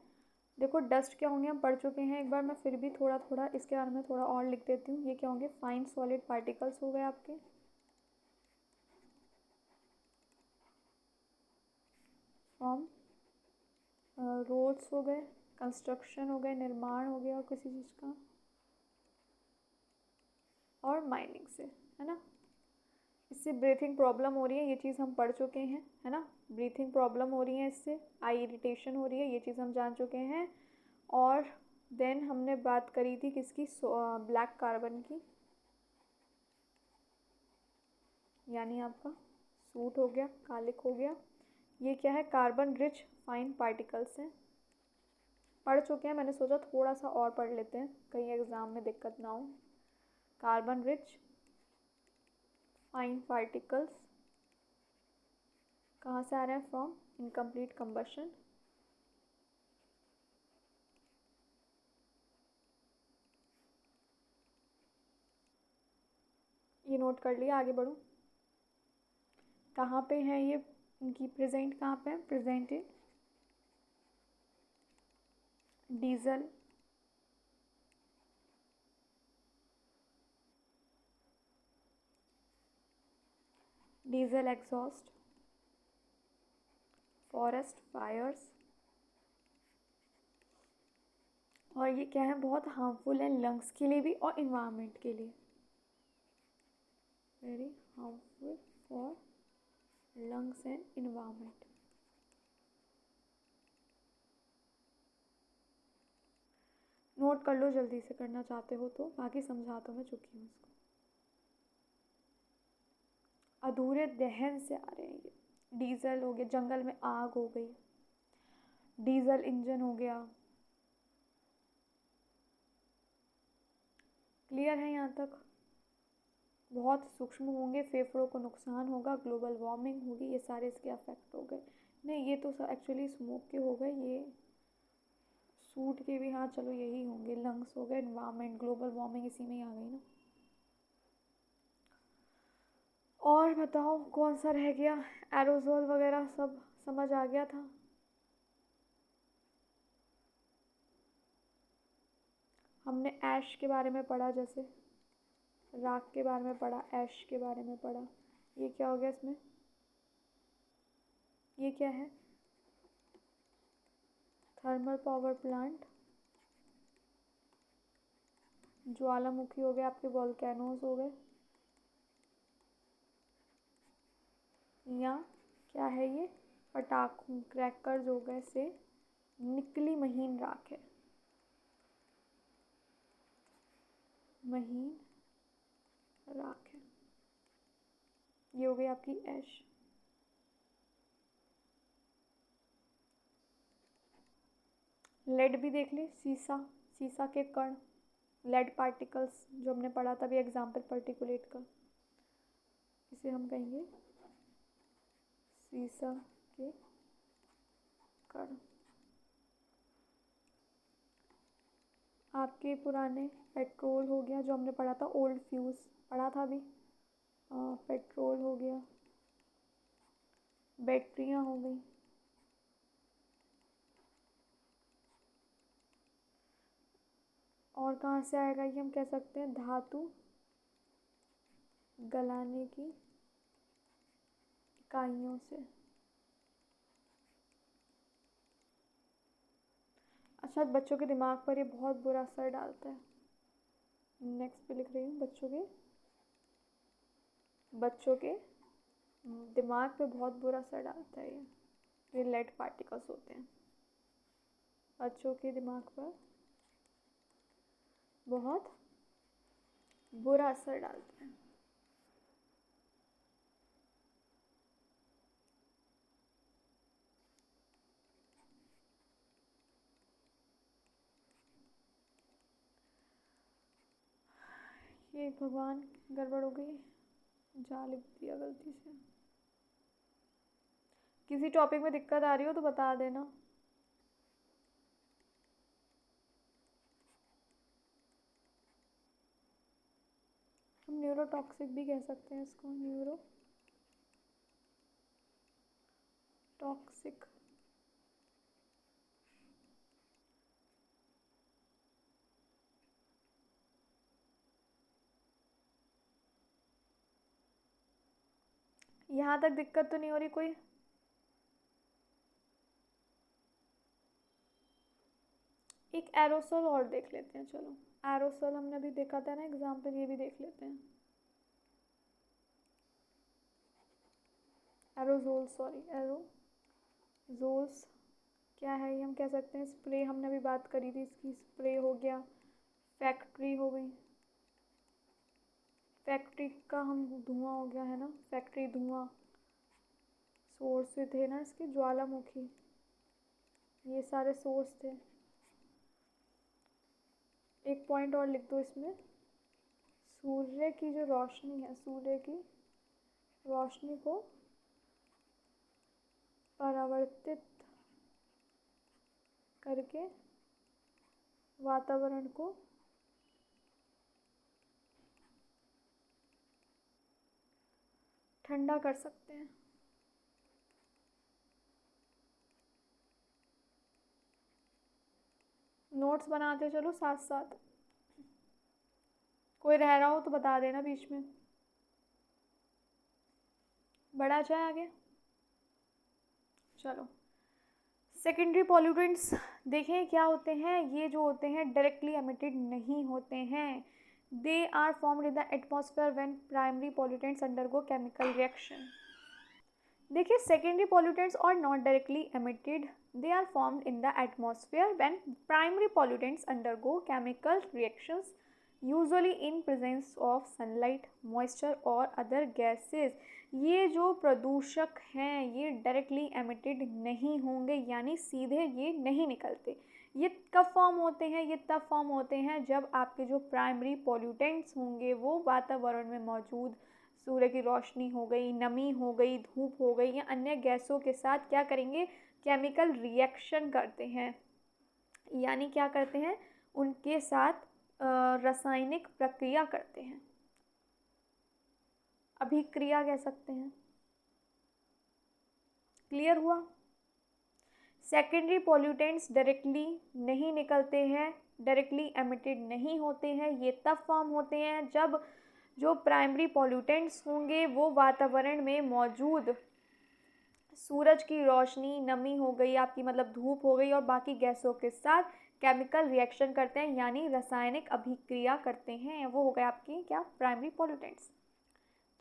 देखो डस्ट क्या होंगे हम पढ़ चुके हैं एक बार, मैं फिर भी थोड़ा थोड़ा इसके बारे में थोड़ा और लिख देती हूँ। ये क्या होंगे, फाइन सॉलिड पार्टिकल्स हो गए आपके, फ्रॉम रोड्स हो गए, कंस्ट्रक्शन हो गए, निर्माण हो गया किसी चीज़ का, और माइनिंग से, है ना। इससे ब्रीथिंग प्रॉब्लम हो रही है, ये चीज़ हम पढ़ चुके हैं, है ना। ब्रीथिंग प्रॉब्लम हो रही है, इससे आई इरिटेशन हो रही है, ये चीज़ हम जान चुके हैं। और देन हमने बात करी थी किसकी, ब्लैक कार्बन की, यानी आपका सूट हो गया, कालिक हो गया। ये क्या है, कार्बन रिच फाइन पार्टिकल्स हैं, पढ़ चुके हैं, मैंने सोचा थोड़ा सा और पढ़ लेते हैं कहीं एग्ज़ाम में दिक्कत ना हो। कार्बन रिच फाइन पार्टिकल्स कहाँ से आ रहे हैं, फ्रॉम इनकम्प्लीट कंबशन। ये नोट कर लिया, आगे बढ़ूँ। कहाँ पे है ये, इनकी प्रेजेंट कहाँ पे है, present in diesel, diesel exhaust, forest fires, और ये क्या है, बहुत हार्मफुल है लंग्स के लिए भी और इन्वायरमेंट के लिए, very harmful for lungs and environment. Note कर लो जल्दी से, करना चाहते हो तो, बाकी समझा तो मैं चुकी हूँ इसको। अधूरे दहन से आ रहे हैं ये, डीजल हो गया, जंगल में आग हो गई, डीजल इंजन हो गया। क्लियर है यहाँ तक, बहुत सूक्ष्म होंगे, फेफड़ों को नुकसान होगा, ग्लोबल वार्मिंग होगी, ये सारे इसके अफेक्ट हो गए। नहीं ये तो एक्चुअली स्मोक के हो गए, ये सूट के भी, हाँ चलो यही होंगे, लंग्स हो गए, इन्वायरमेंट, ग्लोबल वार्मिंग इसी में ही आ गई ना। और बताओ कौन सा रह गया, एरोजोल वगैरह सब समझ आ गया था। हमने ऐश के बारे में पढ़ा, जैसे राख के बारे में पढ़ा, ऐश के बारे में पढ़ा। ये क्या हो गया इसमें, ये क्या है, थर्मल पावर प्लांट, ज्वालामुखी हो गए, आपके वॉल्केनोज हो गए, या क्या है ये, पटाखों क्रैकर्स हो गए से निकली महीन राख है, महीन राख है। ये हो गई आपकी ऐश। लेड भी देख ले, सीसा, सीसा के कण, लेड पार्टिकल्स जो हमने पढ़ा था भी, एग्जाम्पल पार्टिकुलेट का, इसे हम कहेंगे सीसा के कण। आपके पुराने पेट्रोल हो गया जो हमने पढ़ा था, ओल्ड फ्यूज पढ़ा था अभी, पेट्रोल हो गया, बैटरियां हो गई, और कहाँ से आएगा ये हम कह सकते हैं धातु गलाने की इकाइयों से। अच्छा, बच्चों के दिमाग पर ये बहुत बुरा असर डालता है। नेक्स्ट पे लिख रही हूँ, बच्चों के दिमाग पे बहुत बुरा असर डालता है ये लेड पार्टिकल्स होते हैं, बच्चों के दिमाग पर बहुत बुरा असर डालते हैं। ये भगवान, गड़बड़ हो गई, जा लिख दिया गलती से। किसी टॉपिक में दिक्कत आ रही हो तो बता देना। हम न्यूरोटॉक्सिक भी कह सकते हैं इसको, न्यूरोटॉक्सिक। यहाँ तक दिक्कत तो नहीं हो रही कोई? एक एरोसोल और देख लेते हैं, चलो एरोसोल हमने अभी देखा था ना एग्जाम्पल, ये भी देख लेते हैं। एरोजोल, सॉरी एरोजोल्स क्या है ये हम कह सकते हैं स्प्रे, हमने अभी बात करी थी इसकी, स्प्रे हो गया, फैक्ट्री हो गई, फैक्ट्री का हम धुआं हो गया है ना, फैक्ट्री धुआं, सोर्स थे ना इसके ज्वालामुखी, ये सारे सोर्स थे। एक पॉइंट और लिख दो इसमें, सूर्य की जो रोशनी है, सूर्य की रोशनी को परावर्तित करके वातावरण को ठंडा कर सकते हैं। नोट्स बनाते चलो साथ साथ, कोई रह रहा हो तो बता देना बीच में, बढ़ा जाए आगे। चलो, सेकेंडरी पॉल्यूटेंट्स देखें क्या होते हैं। ये जो होते हैं डायरेक्टली एमिटेड नहीं होते हैं, they are formed in the atmosphere when primary pollutants undergo chemical reaction. देखिए, secondary pollutants are not directly emitted, they are formed in the atmosphere when primary pollutants undergo chemical reactions usually in presence of sunlight, moisture और अदर गैसेस। ये जो प्रदूषक हैं ये डायरेक्टली एमिटेड नहीं होंगे, यानी सीधे ये नहीं निकलते। ये कब फॉर्म होते हैं? ये तब फॉर्म होते हैं जब आपके जो प्राइमरी पॉल्यूटेंट्स होंगे वो वातावरण में मौजूद सूर्य की रोशनी हो गई, नमी हो गई, धूप हो गई या अन्य गैसों के साथ क्या करेंगे, केमिकल रिएक्शन करते हैं। यानी क्या करते हैं, उनके साथ रासायनिक प्रक्रिया करते हैं, अभिक्रिया कह सकते हैं। क्लियर हुआ? सेकेंडरी पॉल्यूटेंट्स डायरेक्टली नहीं निकलते हैं, डायरेक्टली एमिटेड नहीं होते हैं। ये तब फॉर्म होते हैं जब जो प्राइमरी पॉल्यूटेंट्स होंगे वो वातावरण में मौजूद सूरज की रोशनी, नमी हो गई आपकी, मतलब धूप हो गई, और बाकी गैसों के साथ केमिकल रिएक्शन करते हैं यानी रासायनिक अभिक्रिया करते हैं। वो हो गए आपकी क्या, प्राइमरी पॉल्यूटेंट्स।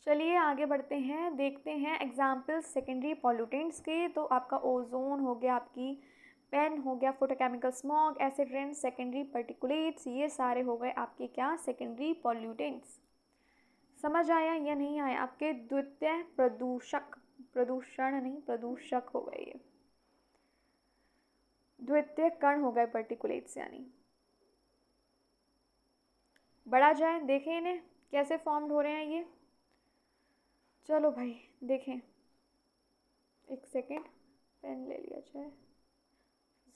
चलिए आगे बढ़ते हैं, देखते हैं एग्जाम्पल सेकेंडरी पॉल्यूटेंट्स के। तो आपका ओजोन हो गया, आपकी पेन हो गया, photochemical smog, acid rain, secondary particulates, ये सारे हो गए आपके क्या, सेकेंडरी पॉल्यूटेंट्स। समझ आया या नहीं आया? आपके द्वितीय प्रदूषक, प्रदूषण नहीं, प्रदूषक हो गए ये, द्वितीय कण हो गए पर्टिकुलेट्स यानी। बढ़ा जाए, देखें इन्हें कैसे फॉर्म्ड हो रहे हैं ये। चलो भाई देखें, एक सेकेंड, पेन ले लिया जाए,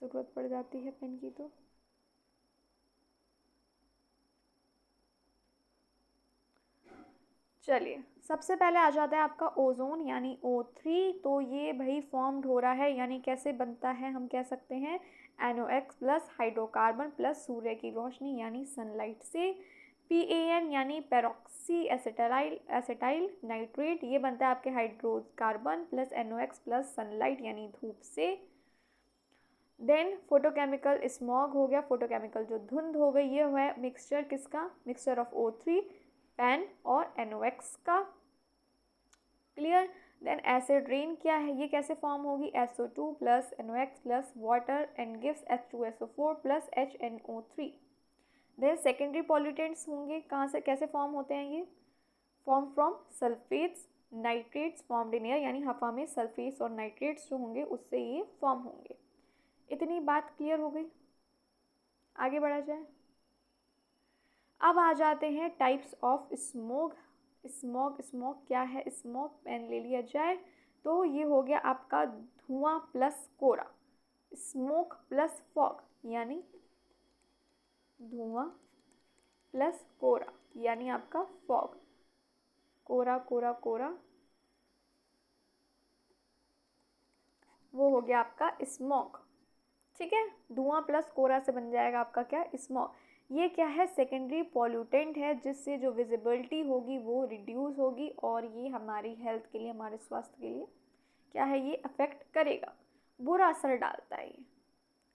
ज़रूरत पड़ जाती है पेन की। तो चलिए सबसे पहले आ जाता है आपका ओजोन यानी O3। तो ये भाई फॉर्म्ड हो रहा है, यानी कैसे बनता है, हम कह सकते हैं NOx प्लस हाइड्रोकार्बन प्लस सूर्य की रोशनी यानी सनलाइट से। PAN यानी पेरोक्सी एसिटाइल नाइट्रेट, ये बनता है आपके hydrocarbon plus NOx plus sunlight यानी धूप से। देन फोटोकेमिकल स्मॉग हो गया, फोटोकेमिकल जो धुंध हो गई, ये है मिक्सचर किसका, मिक्सचर ऑफ O3, पेन और NOx का। क्लियर। देन एसिड रेन क्या है, ये कैसे फॉर्म होगी, SO2 plus NOx plus water and gives H2SO4 plus HNO3। Then secondary pollutants होंगे, कहाँ से कैसे फॉर्म होते हैं ये, form from sulphates nitrates formed in air, यानी हवा में सल्फेट्स और नाइट्रेट्स जो होंगे उससे ये फॉर्म होंगे। इतनी बात क्लियर हो गई, आगे बढ़ा जाए। अब आ जाते हैं टाइप्स ऑफ स्मोग। स्मोग क्या है, स्मोग पेन ले लिया जाए तो ये हो गया आपका धुआं प्लस कोरा, स्मोक प्लस फॉग यानी धुआं प्लस कोरा यानी आपका फॉग, कोरा कोरा कोरा, वो हो गया आपका स्मोक। ठीक है, धुआं प्लस कोरा से बन जाएगा आपका क्या, स्मॉग। ये क्या है, सेकेंडरी पॉल्यूटेंट है, जिससे जो विजिबिलिटी होगी वो रिड्यूस होगी, और ये हमारी हेल्थ के लिए, हमारे स्वास्थ्य के लिए क्या है, ये अफेक्ट करेगा, बुरा असर डालता है ये।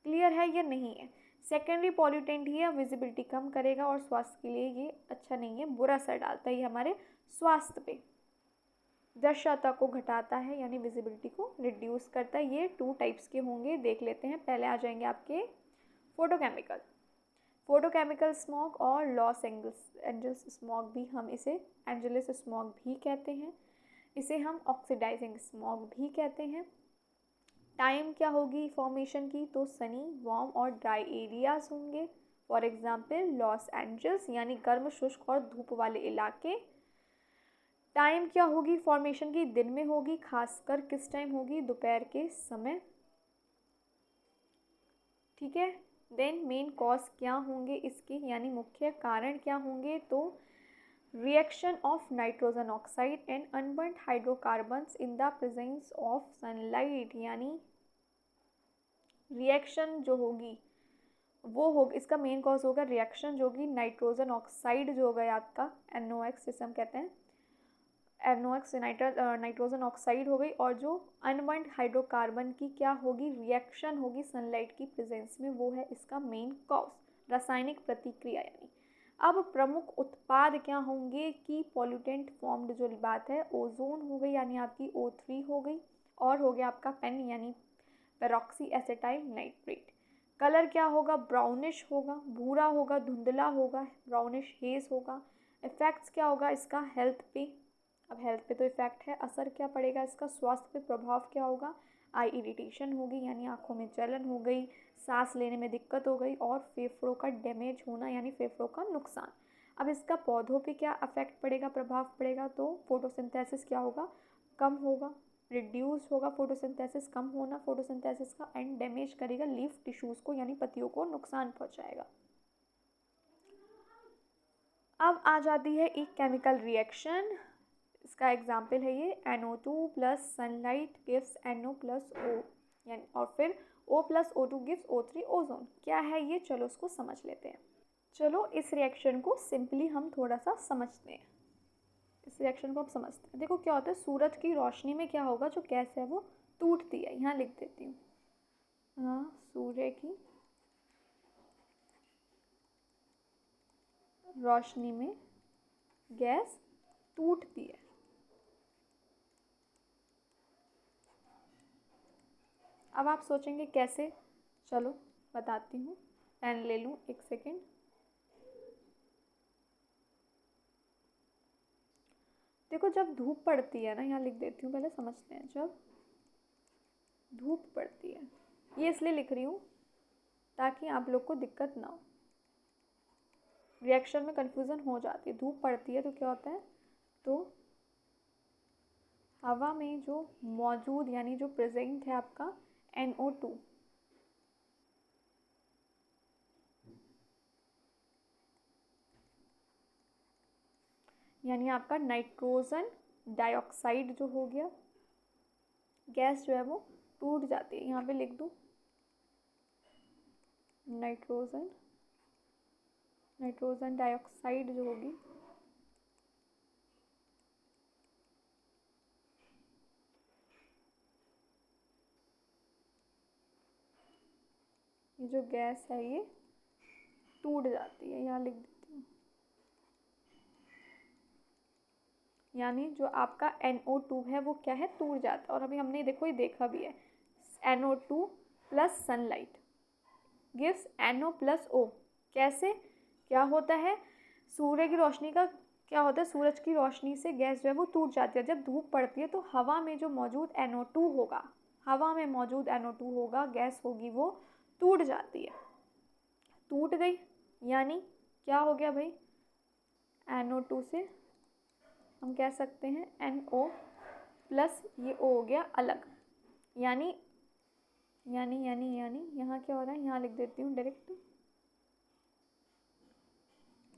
क्लियर है या नहीं है? सेकेंडरी पॉल्यूटेंट ही है, विजिबिलिटी कम करेगा और स्वास्थ्य के लिए ये अच्छा नहीं है, बुरा असर डालता है ये हमारे स्वास्थ्य पे, दृश्यता को घटाता है यानी विजिबिलिटी को रिड्यूस करता है। ये 2 टाइप्स के होंगे, देख लेते हैं। पहले आ जाएंगे आपके फोटोकेमिकल, फोटोकेमिकल स्मॉग और लॉस एंजल्स स्मॉग भी, हम इसे एंजलिस स्मॉग भी कहते हैं, इसे हम ऑक्सीडाइजिंग स्मॉग भी कहते हैं। टाइम क्या होगी फॉर्मेशन की, तो सनी, वार्म और ड्राई एरियाज होंगे। फॉर एग्जांपल लॉस एंजल्स यानी गर्म, शुष्क और धूप वाले इलाके। टाइम क्या होगी फॉर्मेशन की, दिन में होगी, खासकर किस टाइम होगी, दोपहर के समय। ठीक है। देन मेन कॉज क्या होंगे इसके, यानी मुख्य कारण क्या होंगे, तो reaction of nitrogen oxide and unburned hydrocarbons in the presence of sunlight, यानी रिएक्शन जो होगी वो होगी, इसका मेन कॉज होगा रिएक्शन जो होगी नाइट्रोजन ऑक्साइड जो होगा आपका NOx जिसे हम कहते हैं, NOx नाइट्रोजन ऑक्साइड हो गई, और जो अनबर्न्ड हाइड्रोकार्बन की क्या होगी, रिएक्शन होगी सनलाइट की प्रेजेंस में, वो है इसका मेन कॉज, रासायनिक प्रतिक्रिया यानी। अब प्रमुख उत्पाद क्या होंगे कि पॉल्यूटेंट फॉर्म्ड जो बात है, ओजोन हो गई यानी आपकी O3 हो गई, और हो गया आपका पेन यानी पेरोक्सी एसिटाइल नाइट्रेट। कलर क्या होगा, ब्राउनिश होगा, भूरा होगा, धुंधला होगा, ब्राउनिश हेज होगा। इफेक्ट्स क्या होगा इसका हेल्थ पे, अब हेल्थ पे तो इफेक्ट है, असर क्या पड़ेगा इसका स्वास्थ्य पे, प्रभाव क्या होगा, आई इरिटेशन होगी यानी आंखों में जलन हो गई, सांस लेने में दिक्कत हो गई, और फेफड़ों का डैमेज होना यानी फेफड़ों का नुकसान। अब इसका पौधों पे क्या अफेक्ट पड़ेगा, प्रभाव पड़ेगा, तो फोटोसिंथेसिस क्या होगा, कम होगा, रिड्यूस होगा, फोटोसिंथेसिस कम होना फोटोसिंथेसिस का, एंड डैमेज करेगा लीफ टिश्यूज़ को यानी पत्तियों को नुकसान पहुंचाएगा। अब आ जाती है एक केमिकल रिएक्शन, इसका एग्जाम्पल है ये NO2 plus sunlight gives NO plus O, यानी और फिर O plus O2 gives O3 ozone. क्या है ये, चलो उसको समझ लेते हैं। चलो इस रिएक्शन को सिंपली हम थोड़ा सा समझते हैं, इस रिएक्शन को हम समझते हैं। देखो क्या होता है, सूरज की रोशनी में क्या होगा, जो गैस है वो टूटती है, यहाँ लिख देती हूँ। हाँ, सूर्य की रोशनी में गैस टूटती है। अब आप सोचेंगे कैसे, चलो बताती हूँ। पेन ले लूँ, एक सेकेंड। देखो, जब धूप पड़ती है ना, यहाँ लिख देती हूँ, पहले समझते हैं। जब धूप पड़ती है, ये इसलिए लिख रही हूँ ताकि आप लोग को दिक्कत ना हो, रिएक्शन में कंफ्यूजन हो जाती है। धूप पड़ती है तो क्या होता है, तो हवा में जो मौजूद यानी जो प्रेजेंट है आपका NO2, यानी आपका नाइट्रोजन डाइऑक्साइड जो हो गया, गैस जो है वो टूट जाती है। यहाँ पे लिख दूँ नाइट्रोजन डाइऑक्साइड जो होगी, ये जो गैस है ये टूट जाती है। यहाँ लिख देती हूँ, यानी जो आपका NO2 है वो क्या है, टूट जाता है। और अभी हमने देखो ये देखा भी है, NO2 plus sunlight gives NO+O। कैसे, क्या होता है, सूर्य की रोशनी का क्या होता है, सूरज की रोशनी से गैस जो है वो टूट जाती है। जब धूप पड़ती है तो हवा में जो मौजूद NO2 होगा, हवा में मौजूद NO2 होगा, गैस होगी, वो टूट जाती है। टूट गई यानी क्या हो गया भाई, NO2 से हम कह सकते हैं NO प्लस ये O हो गया अलग। यानी यानी यानी यानी यहाँ क्या हो रहा है, यहाँ लिख देती हूँ डायरेक्ट।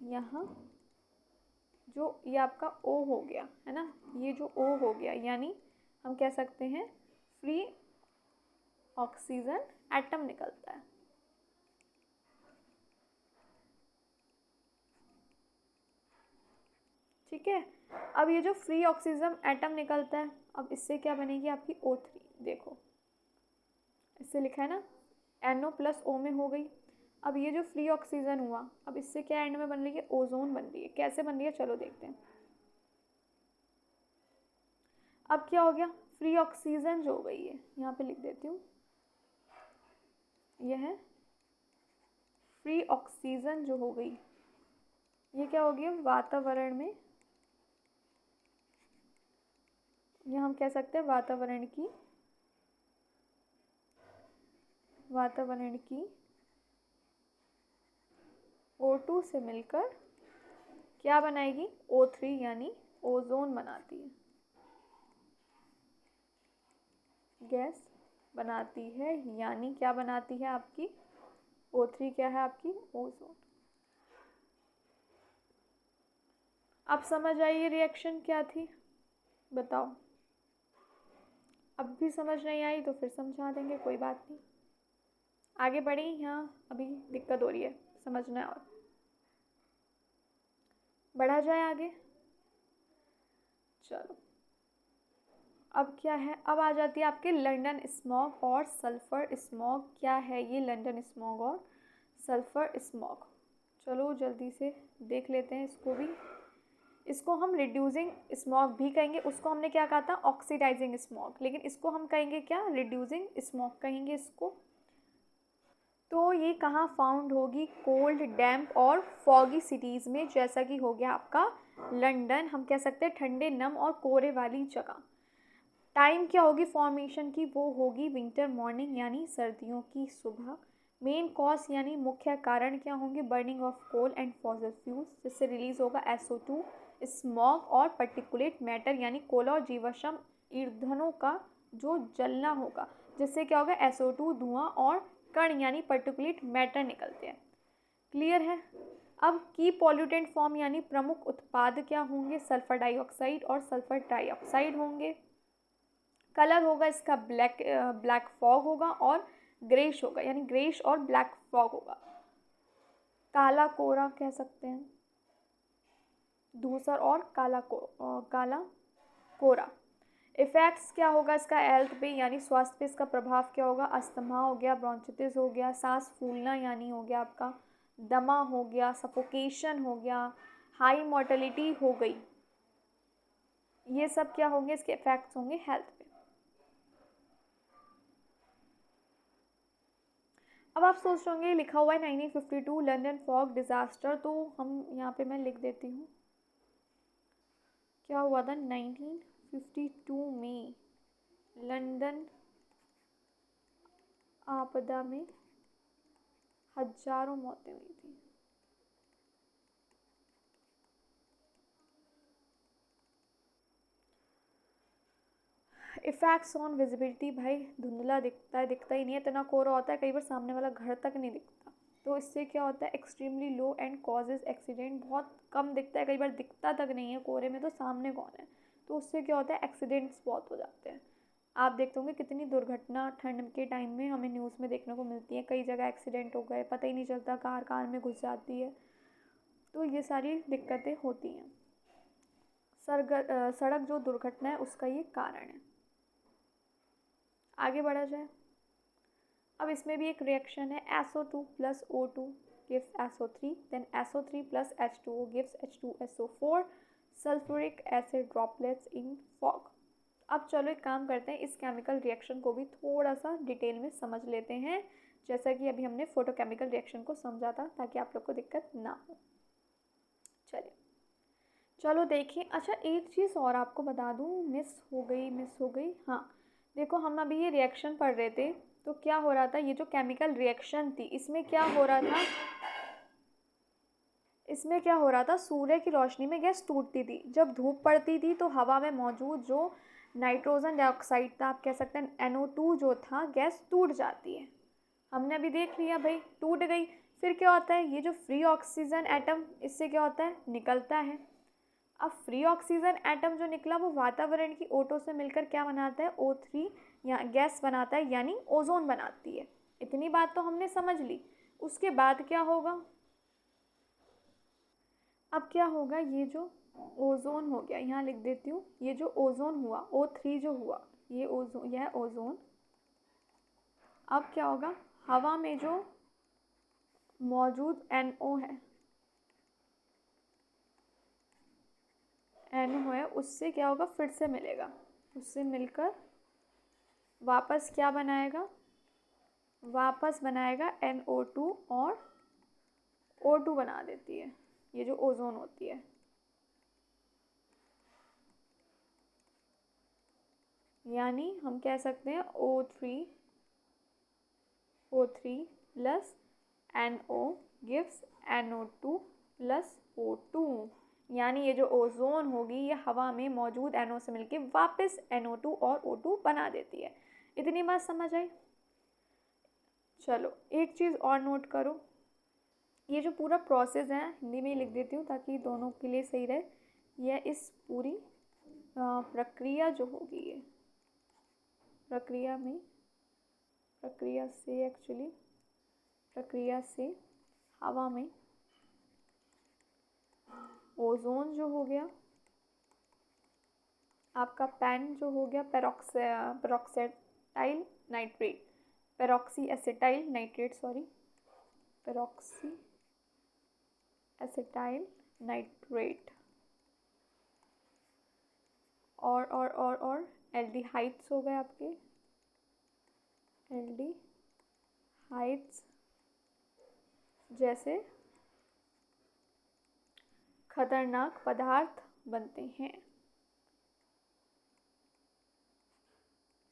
यहाँ जो ये आपका O हो गया है ना, ये जो O हो गया, यानी हम कह सकते हैं फ्री ऑक्सीजन एटम निकलता है। ठीक है, अब ये जो फ्री ऑक्सीजन एटम निकलता है, अब इससे क्या बनेगी आपकी O3। देखो इससे लिखा है ना, NO+O में हो गई। अब ये जो फ्री ऑक्सीजन हुआ, अब इससे क्या एंड में बन रही है, ओजोन बन रही है। कैसे बन रही है, चलो देखते हैं। अब क्या हो गया, फ्री ऑक्सीजन जो हो गई है, यहाँ पे लिख देती हूँ, यह है फ्री ऑक्सीजन जो हो गई, ये क्या हो गया, वातावरण में, यह हम कह सकते हैं वातावरण की O2 से मिलकर क्या बनाएगी, O3 यानी ओजोन बनाती है, गैस बनाती है। यानी क्या बनाती है आपकी O3, क्या है आपकी ओजोन। अब समझ आई ये रिएक्शन क्या थी, बताओ। अब भी समझ नहीं आई तो फिर समझा देंगे, कोई बात नहीं। आगे बढ़े, यहाँ अभी दिक्कत हो रही है, समझना है और बढ़ा जाए आगे। चलो, अब क्या है, अब आ जाती है आपके लंदन स्मॉग और सल्फर स्मॉग। क्या है ये लंदन स्मॉग और सल्फर स्मॉग, चलो जल्दी से देख लेते हैं इसको भी। इसको हम रिड्यूसिंग स्मॉग भी कहेंगे, उसको हमने क्या कहा था, ऑक्सीडाइजिंग स्मॉग, लेकिन इसको हम कहेंगे क्या, रिड्यूसिंग स्मॉग कहेंगे इसको। तो ये कहाँ फाउंड होगी, कोल्ड, डैम्प और फॉगी सिटीज़ में, जैसा कि हो गया आपका लंदन, हम कह सकते हैं ठंडे, नम और कोहरे वाली जगह। टाइम क्या होगी फॉर्मेशन की, वो होगी विंटर मॉर्निंग यानी सर्दियों की सुबह। मेन कॉज यानी मुख्य कारण क्या होंगे, burning of coal and fossil fuels, जिससे रिलीज होगा SO2, स्मॉग और पर्टिकुलेट मैटर यानी कोला और जीवाश्म ईंधनों का जो जलना होगा, जिससे क्या होगा, SO2 धुआं और कण यानी पर्टिकुलेट मैटर निकलते हैं। क्लियर है। अब की पॉल्यूटेंट फॉर्म यानी प्रमुख उत्पाद क्या होंगे, सल्फर डाइऑक्साइड और सल्फर ट्राइऑक्साइड होंगे। कलर होगा इसका ब्लैक फॉग होगा और ग्रेश होगा, यानी ग्रेश और ब्लैक फॉग होगा। काला कोहरा कह सकते हैं, धूसर और काला कोहरा। इफ़ेक्ट्स क्या होगा इसका हेल्थ पे यानी स्वास्थ्य पे इसका प्रभाव क्या होगा, अस्थमा हो गया, ब्रोंचिटिस हो गया, सांस फूलना यानी हो गया आपका, दमा हो गया, सफोकेशन हो गया, हाई मोर्टेलिटी हो गई, ये सब क्या होंगे, इसके इफ़ेक्ट्स होंगे हेल्थ पे। अब आप सोच रहे होंगे लिखा हुआ है 1952 लंदन फॉग डिज़ास्टर, तो हम यहाँ पे मैं लिख देती हूँ क्या हुआ था 1952 में लंदन आपदा में हजारों मौतें हुई थी। इफेक्ट्स ऑन विजिबिलिटी, भाई धुंधला दिखता ही नहीं है, इतना कोहरा होता है कई बार सामने वाला घर तक नहीं दिखता, तो इससे क्या होता है extremely low and causes accident, बहुत कम दिखता है, कई बार दिखता तक नहीं है कोहरे में तो सामने कौन है, तो उससे क्या होता है एक्सीडेंट्स बहुत हो जाते हैं। आप देखते होंगे कितनी दुर्घटना ठंड के टाइम में हमें न्यूज़ में देखने को मिलती है, कई जगह एक्सीडेंट हो गए, पता ही नहीं चलता, कार कार में घुस जाती है, तो ये सारी दिक्कतें होती हैं। सड़क जो दुर्घटना है उसका ये कारण है। आगे बढ़ा जाए। अब इसमें भी एक रिएक्शन है, SO2 plus O2 gives SO3, then SO3 plus H2O gives H2SO4, sulphuric acid droplets in fog. अब चलो एक काम करते हैं, इस केमिकल रिएक्शन को भी थोड़ा सा डिटेल में समझ लेते हैं, जैसा कि अभी हमने फोटोकेमिकल रिएक्शन को समझा था, ताकि आप लोग को दिक्कत ना हो। चलिए चलो देखिए। अच्छा एक चीज़ और आपको बता दूँ, मिस हो गई, हाँ देखो हम अभी ये रिएक्शन पढ़ रहे थे, तो क्या हो रहा था, ये जो केमिकल रिएक्शन थी इसमें क्या हो रहा था, इसमें क्या हो रहा था, सूर्य की रोशनी में गैस टूटती थी, जब धूप पड़ती थी तो हवा में मौजूद जो नाइट्रोजन डाइऑक्साइड था, आप कह सकते हैं NO2 जो था, गैस टूट जाती है। हमने अभी देख लिया भाई टूट गई, फिर क्या होता है, ये जो फ्री ऑक्सीजन एटम इससे क्या होता है निकलता है। अब फ्री ऑक्सीजन एटम जो निकला वो वातावरण की ओटो से मिलकर क्या बनाता है, O3 या गैस बनाता है, यानी ओजोन बनाती है। इतनी बात तो हमने समझ ली। उसके बाद क्या होगा, अब क्या होगा, ये जो ओजोन हो गया, यहाँ लिख देती हूँ, ये जो ओजोन हुआ O3 जो हुआ, ये ओजोन, यह ओजोन, अब क्या होगा, हवा में जो मौजूद NO है उससे क्या होगा, फिर से मिलेगा, उससे मिलकर वापस क्या बनाएगा, वापस बनाएगा NO2 और O2 बना देती है, ये जो ओजोन होती है, यानी हम कह सकते हैं O3 plus NO gives NO2 plus O2, यानी ये जो ओजोन होगी ये हवा में मौजूद NO से मिलके वापस NO2 और O2 बना देती है। इतनी बात समझ आई। चलो एक चीज़ और नोट करो, ये जो पूरा प्रोसेस है हिंदी में ही लिख देती हूँ ताकि दोनों के लिए सही रहे, यह इस पूरी प्रक्रिया जो होगी, ये प्रक्रिया से हवा में ओजोन जो हो गया, आपका पैन जो हो गया peroxyacetyl nitrate, peroxy acetyl nitrate, sorry peroxy acetyl nitrate, और एल्डिहाइड्स हो गए आपके, एल्डिहाइड्स जैसे खतरनाक पदार्थ बनते हैं,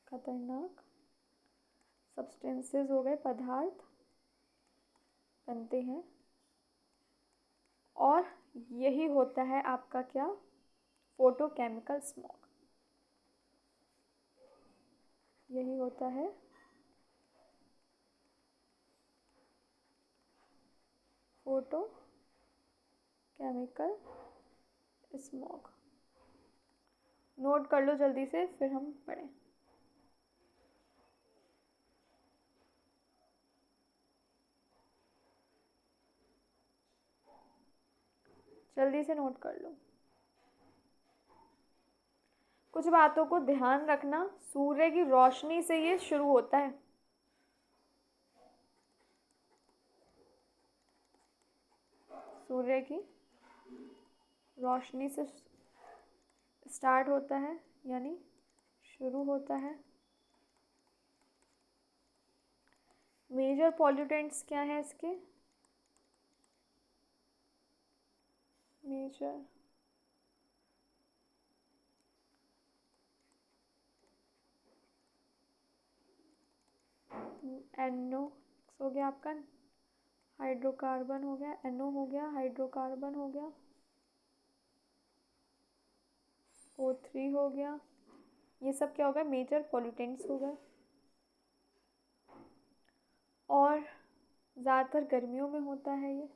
खतरनाक सब्सटेंसेस हो गए, पदार्थ बनते हैं, और यही होता है आपका क्या, फोटोकेमिकल स्मॉग, यही होता है फोटोकेमिकल स्मॉग। नोट कर लो जल्दी से फिर हम पढ़ें। जल्दी से नोट कर लो। कुछ बातों को ध्यान रखना, सूर्य की रोशनी से ये शुरू होता है। सूर्य की रोशनी से स्टार्ट होता है, यानी शुरू होता है। मेजर पॉल्यूटेंट्स क्या है इसके? मेजर NO हो गया आपका, हाइड्रोकार्बन हो गया, NO हो गया, हाइड्रोकार्बन हो गया, O3 हो गया। ये सब क्या हो गया? मेजर पॉल्यूटेंट्स हो गए। और ज़्यादातर गर्मियों में होता है ये,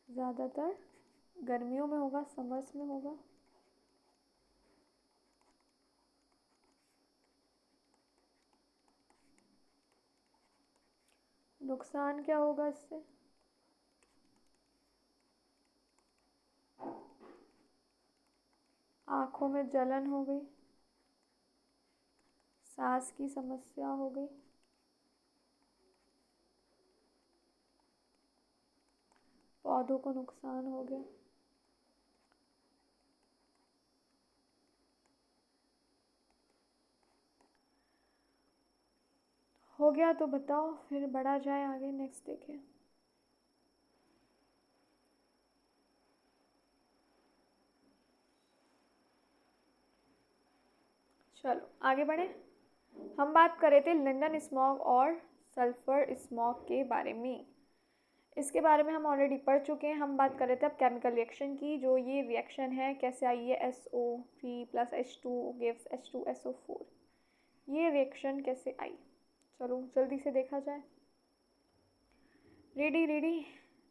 ज़्यादातर गर्मियों में होगा, समर्स में होगा। नुकसान क्या होगा इससे? आँखों में जलन हो गई, सांस की समस्या हो गई, पौधों को नुकसान हो गया। हो गया तो बताओ, फिर बढ़ा जाए आगे, नेक्स्ट देखें। चलो आगे बढ़े। हम बात कर रहे थे लंदन स्मॉग और सल्फर स्मॉग के बारे में। इसके बारे में हम ऑलरेडी पढ़ चुके हैं। हम बात कर रहे थे अब केमिकल रिएक्शन की। जो ये रिएक्शन है कैसे आई है, SO3 + H2 गिव्स H2SO4। ये रिएक्शन कैसे आई, चलो जल्दी से देखा जाए। रेडी?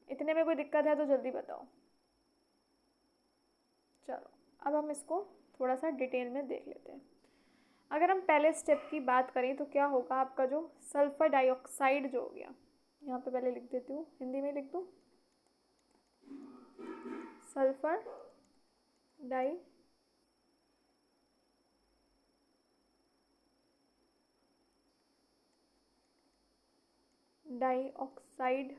इतने में कोई दिक्कत है तो जल्दी बताओ। चलो अब हम इसको थोड़ा सा डिटेल में देख लेते हैं। अगर हम पहले स्टेप की बात करें तो क्या होगा, आपका जो सल्फर डाइऑक्साइड जो हो गया, यहाँ पे पहले लिख देती हूँ, हिंदी में लिख दूँ, सल्फर डाइऑक्साइड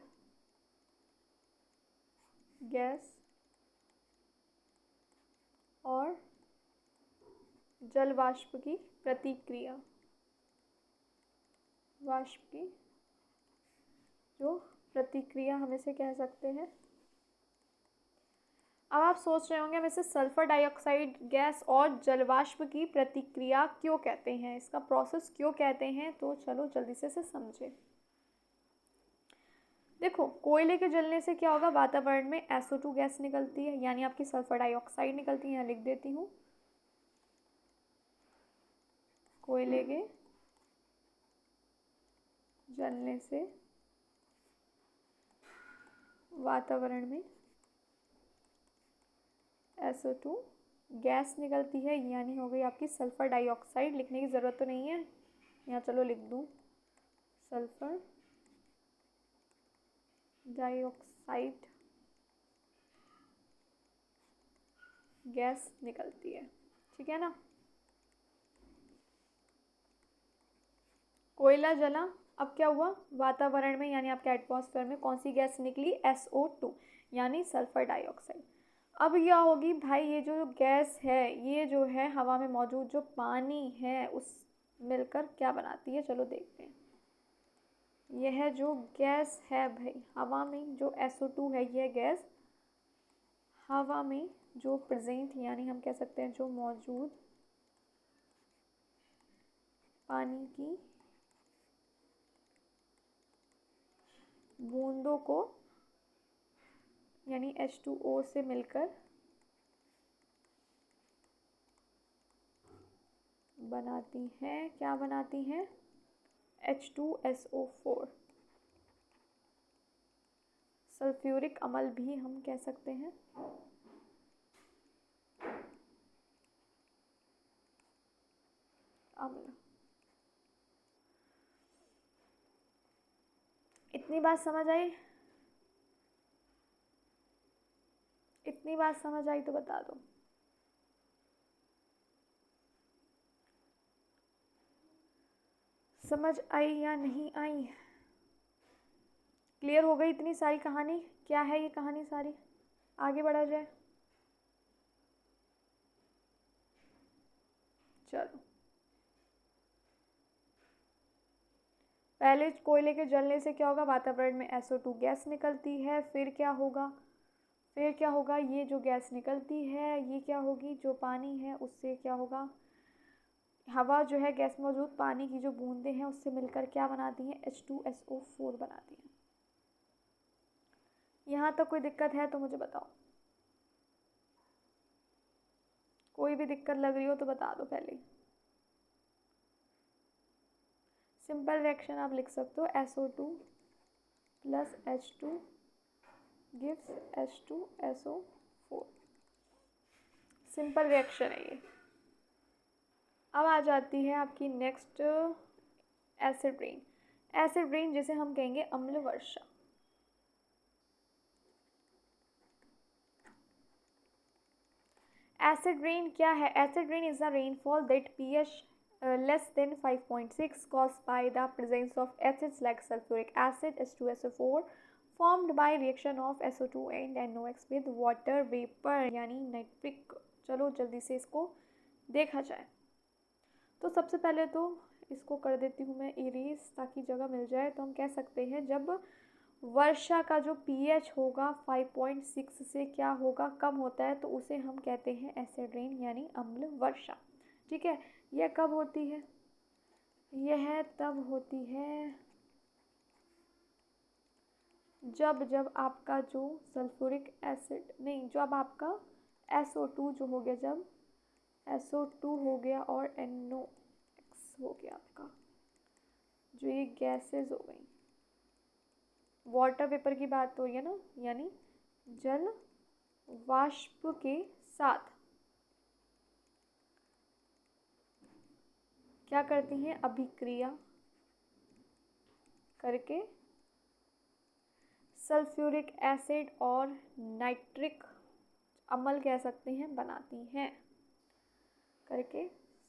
गैस और जल वाष्प की प्रतिक्रिया, वाष्प की जो प्रतिक्रिया हम इसे कह सकते हैं। अब आप सोच रहे होंगे हम इसे सल्फर डाइऑक्साइड गैस और जलवाष्प की प्रतिक्रिया क्यों कहते हैं, इसका प्रोसेस क्यों कहते हैं, तो चलो जल्दी से इसे समझे। देखो, कोयले के जलने से क्या होगा, वातावरण में SO2 गैस निकलती है, यानी आपकी सल्फर डाइऑक्साइड निकलती है। यहाँ लिख देती हूँ, कोयले के जलने से वातावरण में SO2 गैस निकलती है, यानी हो गई आपकी सल्फर डाइऑक्साइड। लिखने की ज़रूरत तो नहीं है यहाँ, चलो लिख दूँ, सल्फर डाइऑक्साइड गैस निकलती है, ठीक है ना। कोयला जला, अब क्या हुआ, वातावरण में यानी आपके एटमॉस्फेयर में कौन सी गैस निकली, SO2 यानी सल्फर डाइऑक्साइड। अब यह होगी भाई, ये जो गैस है, ये जो है हवा में मौजूद जो पानी है उस मिलकर क्या बनाती है, चलो देखते हैं। यह जो गैस है भाई, हवा में जो SO2 है, यह गैस हवा में जो प्रेजेंट यानी हम कह सकते हैं जो मौजूद पानी की बूंदों को यानी H2O से मिलकर बनाती हैं, क्या बनाती हैं, H2SO4। सल्फ्यूरिक अम्ल भी हम कह सकते हैं। अम्ल, इतनी बात समझ आई? इतनी बात समझ आई तो बता दो। समझ आई या नहीं आई? क्लियर हो गई इतनी सारी कहानी? क्या है ये कहानी सारी? आगे बढ़ा जाए। चलो, पहले कोयले के जलने से क्या होगा, वातावरण में SO2 गैस निकलती है। फिर क्या होगा, फिर क्या होगा, ये जो गैस निकलती है ये क्या होगी, जो पानी है उससे क्या होगा, हवा जो है गैस मौजूद, पानी की जो बूंदें हैं उससे मिलकर क्या बनाती हैं, H2SO4 बनाती हैं। यहाँ तक कोई दिक्कत है तो मुझे बताओ, कोई भी दिक्कत लग रही हो तो बता दो पहले। सिंपल रिएक्शन आप लिख सकते हो, SO2 plus H2 gives H2SO4। Simple reaction है ये। अब आ जाती है आपकी next acid rain. Acid rain जिसे हम कहेंगे अम्ल वर्षा। एसिड रेन क्या है? Acid rain is the rainfall that pH less than 5.6 caused by the presence of acids like sulfuric acid H2SO4 formed by reaction of SO2 and NOx with water vapor यानी नाइट्रिक। चलो जल्दी से इसको देखा जाए। तो सबसे पहले तो इसको कर देती हूँ मैं इरेज ताकि जगह मिल जाए। तो हम कह सकते हैं जब वर्षा का जो pH होगा 5.6 से क्या होगा, कम होता है, तो उसे हम कहते हैं एसिड रेन यानी अम्ल वर्षा। ठीक है, यह कब होती है? यह तब होती है जब आपका जो सल्फ्यूरिक एसिड नहीं, जब आपका SO2 जो हो गया, जब SO2 हो गया और NOx हो गया आपका, जो ये गैसेस हो गई, वाटर वेपर की बात तो है ना, यानी जल वाष्प के साथ क्या करती हैं, अभिक्रिया करके सल्फ्यूरिक एसिड और नाइट्रिक अम्ल कह सकते हैं बनाती हैं। करके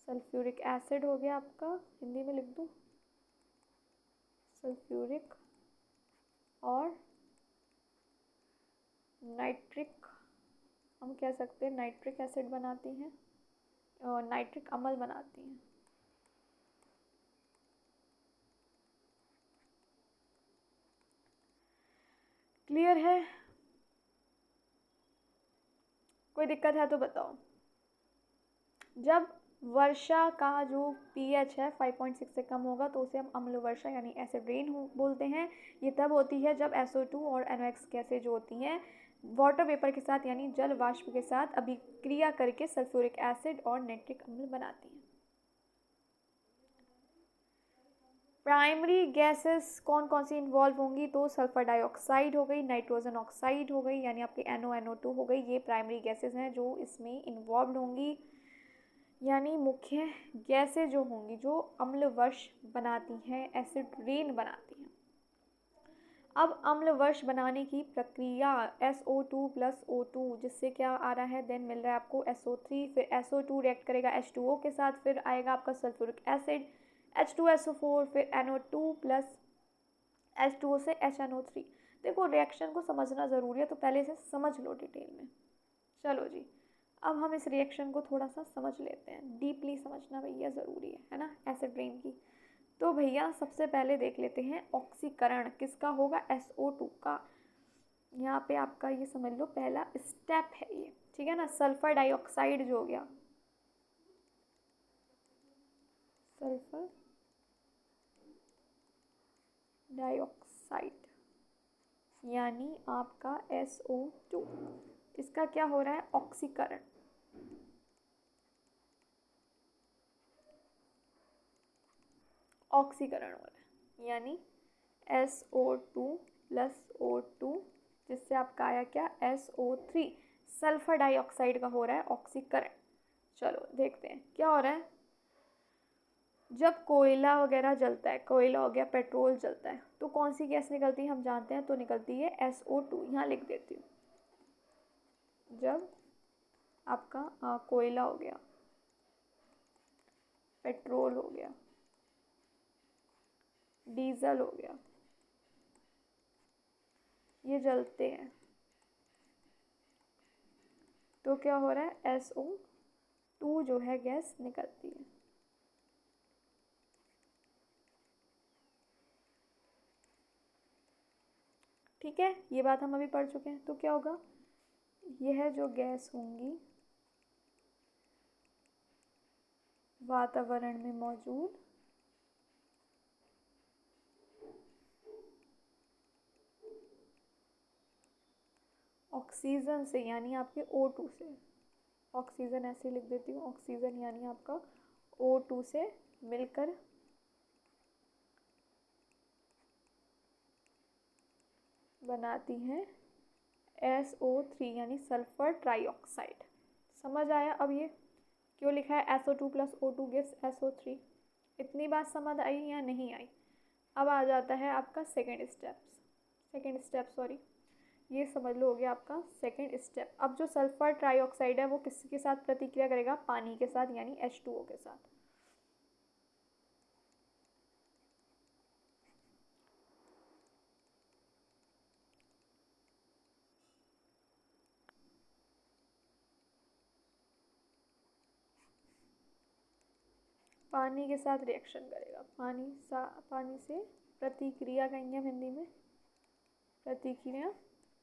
सल्फ्यूरिक एसिड हो गया आपका, हिंदी में लिख दूँ सल्फ्यूरिक, और नाइट्रिक हम कह सकते हैं नाइट्रिक एसिड बनाती हैं और नाइट्रिक अम्ल बनाती हैं। क्लियर है? कोई दिक्कत है तो बताओ। जब वर्षा का जो pH है 5.6 से कम होगा तो उसे हम अम्ल वर्षा यानी एसिड रेन बोलते हैं। ये तब होती है जब SO2 और NOx गैसें जो होती हैं वाटर वेपर के साथ यानी जल वाष्प के साथ अभिक्रिया करके सल्फ्यूरिक एसिड और नाइट्रिक अम्ल बनाती हैं। प्राइमरी गैसेस कौन कौन सी इन्वॉल्व होंगी? तो सल्फर डाइऑक्साइड हो गई, नाइट्रोजन ऑक्साइड हो गई, यानी आपके NO2 हो गई। ये प्राइमरी गैसेस हैं जो इसमें इन्वॉल्व होंगी, यानी मुख्य गैसें जो होंगी जो अम्लवर्ष बनाती हैं, एसिड रेन बनाती हैं। अब अम्लवर्ष बनाने की प्रक्रिया SO2 प्लस O2 जिससे क्या आ रहा है, देन मिल रहा है आपको SO3, फिर SO2 रिएक्ट करेगा H2O के साथ, फिर आएगा आपका सल्फ्यूरिक एसिड H2SO4, फिर NO2 प्लस H2O से HNO3। देखो रिएक्शन को समझना ज़रूरी है तो पहले इसे समझ लो डिटेल में। चलो जी, अब हम इस रिएक्शन को थोड़ा सा समझ लेते हैं। डीपली समझना भैया ज़रूरी है ना, एसिड रेन की। तो भैया सबसे पहले देख लेते हैं ऑक्सीकरण किसका होगा, SO2 का। यहाँ पे आपका ये समझ लो पहला स्टेप है ये, ठीक है ना। सल्फर डाइऑक्साइड जो हो गया, सल्फर डाइऑक्साइड यानी आपका SO2, इसका क्या हो रहा है, ऑक्सीकरण। ऑक्सीकरण हो रहा है यानी SO2 प्लस O2 जिससे आपका आया क्या, SO3। सल्फर डाइऑक्साइड का हो रहा है ऑक्सीकरण। चलो देखते हैं क्या हो रहा है। जब कोयला वगैरह जलता है, कोयला हो गया, पेट्रोल जलता है, तो कौन सी गैस निकलती है हम जानते हैं, तो निकलती है SO2। यहाँ लिख देती हूँ। जब आपका कोयला हो गया, पेट्रोल हो गया, डीजल हो गया, ये जलते हैं तो क्या हो रहा है, SO2 जो है गैस निकलती है। ठीक है, ये बात हम अभी पढ़ चुके हैं। तो क्या होगा, यह जो गैस होंगी वातावरण में मौजूद ऑक्सीजन से, यानी आपके O2 से, ऑक्सीजन ऐसे लिख देती हूँ, ऑक्सीजन यानी आपका O2 से मिलकर बनाती हैं SO3 यानी सल्फर ट्राईऑक्साइड। समझ आया अब ये क्यों लिखा है SO2 + O2 गिव्स SO3? इतनी बात समझ आई या नहीं आई? अब आ जाता है आपका सेकेंड स्टेप सॉरी, ये समझ लो हो गया आपका सेकेंड स्टेप। अब जो सल्फर ट्राईऑक्साइड है वो किसके साथ प्रतिक्रिया करेगा, पानी के साथ, यानी H2O के साथ। पानी के साथ रिएक्शन करेगा, पानी से प्रतिक्रिया कहेंगे हम हिंदी में, प्रतिक्रिया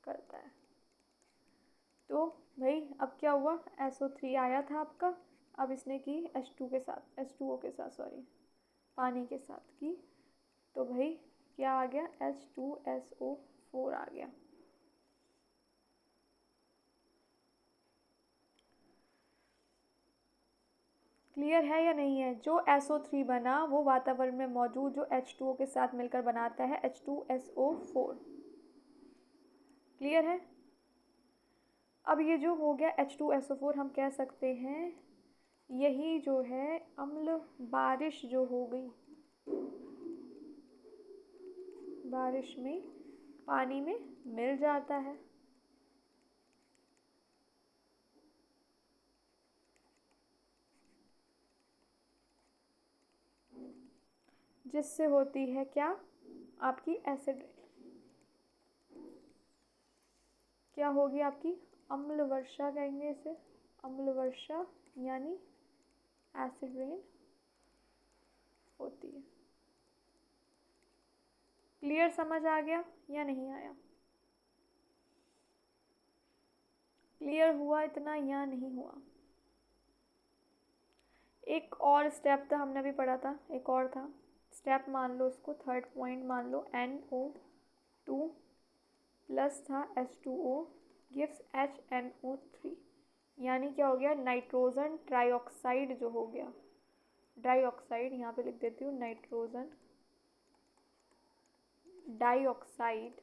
करता है। तो भाई अब क्या हुआ, SO3 आया था आपका, अब इसने की H2O के साथ सॉरी, पानी के साथ की, तो भाई क्या आ गया, H2SO4 आ गया। क्लियर है या नहीं है? जो SO3 बना वो वातावरण में मौजूद जो H2O के साथ मिलकर बनाता है H2SO4। क्लियर है? अब ये जो हो गया H2SO4, हम कह सकते हैं यही जो है अम्ल बारिश जो हो गई, बारिश में पानी में मिल जाता है। जिससे होती है क्या, आपकी एसिड रेन। क्या होगी आपकी, अम्ल वर्षा कहेंगे इसे, अम्ल वर्षा यानी एसिड रेन होती है। क्लियर, समझ आ गया या नहीं आया? क्लियर हुआ इतना या नहीं हुआ? एक और स्टेप था, हमने अभी पढ़ा था, एक और था स्टेप, मान लो उसको थर्ड पॉइंट मान लो, NO2 प्लस था H2O गिव्स HNO3, यानी क्या हो गया, नाइट्रोजन ट्राईऑक्साइड जो हो गया, डाइऑक्साइड यहाँ पे लिख देती हूँ, नाइट्रोजन डाइऑक्साइड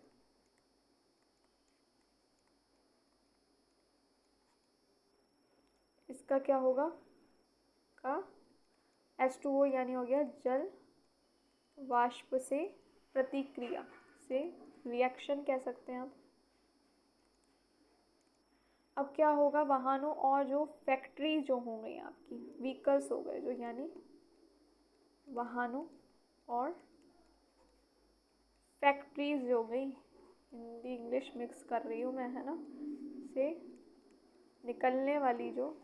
इसका क्या होगा का H2O यानी हो गया जल वाष्प से प्रतिक्रिया से, रिएक्शन कह सकते हैं आप। अब क्या होगा, वाहनों और जो फैक्ट्री जो हो गई आपकी, व्हीकल्स हो गए जो, यानी वाहनों और फैक्ट्रीज हो गई, हिंदी इंग्लिश मिक्स कर रही हूँ मैं, है ना, से निकलने वाली जो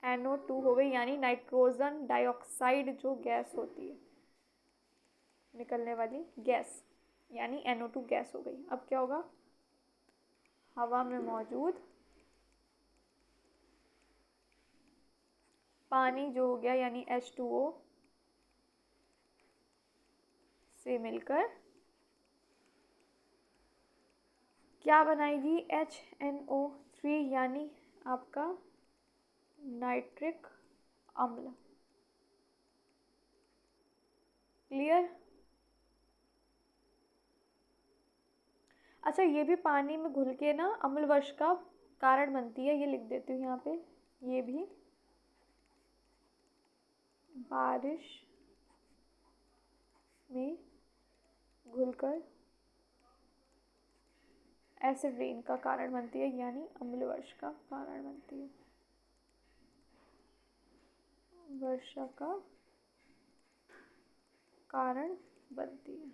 NO2 हो गई, यानी नाइट्रोजन डाइऑक्साइड जो गैस होती है, निकलने वाली गैस, यानी NO2 गैस हो गई। अब क्या होगा, हवा में मौजूद पानी जो हो गया, यानी H2O से मिलकर क्या बनाएगी, HNO3 यानी आपका नाइट्रिक अम्ल। क्लियर? अच्छा, ये भी पानी में घुल के ना अम्ल वर्ष का कारण बनती है, ये लिख देती हूँ यहाँ पे, ये भी बारिश में घुलकर एसिड रेन का कारण बनती है, यानी अम्ल वर्ष का कारण बनती है। वर्षा का कारण बनती है।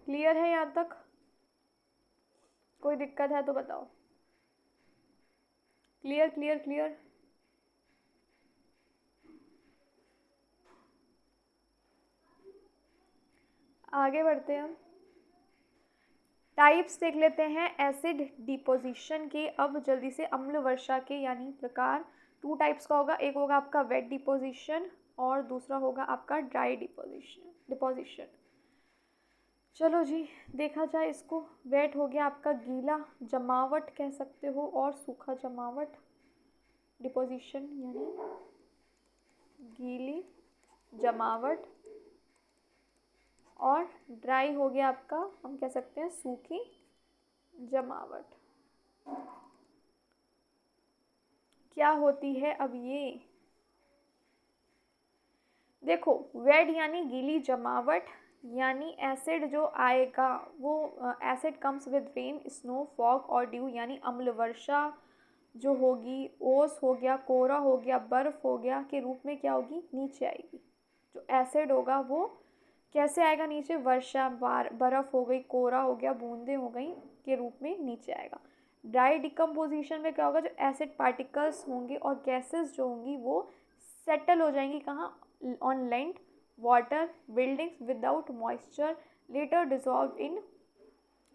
क्लियर है यहाँ तक? कोई दिक्कत है तो बताओ। Clear clear clear. आगे बढ़ते हैं हम। टाइप्स देख लेते हैं एसिड डिपोजिशन के। अब जल्दी से अम्ल वर्षा के यानी प्रकार 2 टाइप्स का होगा। एक होगा आपका वेट डिपोजिशन और दूसरा होगा आपका ड्राई डिपोजिशन। चलो जी देखा जाए इसको। वेट हो गया आपका गीला जमावट कह सकते हो, और सूखा जमावट डिपोजिशन यानी गीली जमावट, और ड्राई हो गया आपका हम कह सकते हैं सूखी जमावट। क्या होती है अब ये देखो। वेट यानी गीली जमावट, यानी एसिड जो आएगा वो acid comes with rain, snow, fog और ड्यू, यानी अम्ल वर्षा जो होगी, ओस हो गया, कोहरा हो गया, बर्फ़ हो गया के रूप में क्या होगी, नीचे आएगी। जो एसिड होगा वो कैसे आएगा नीचे, वर्षा, बर्फ़ हो गई, कोहरा हो गया, बूंदें हो गई के रूप में नीचे आएगा। ड्राई डिकम्पोजिशन में क्या होगा, जो एसिड पार्टिकल्स होंगे और गैसेस जो होंगी वो सेटल हो जाएंगी कहाँ, on land, water, buildings without moisture, later dissolve in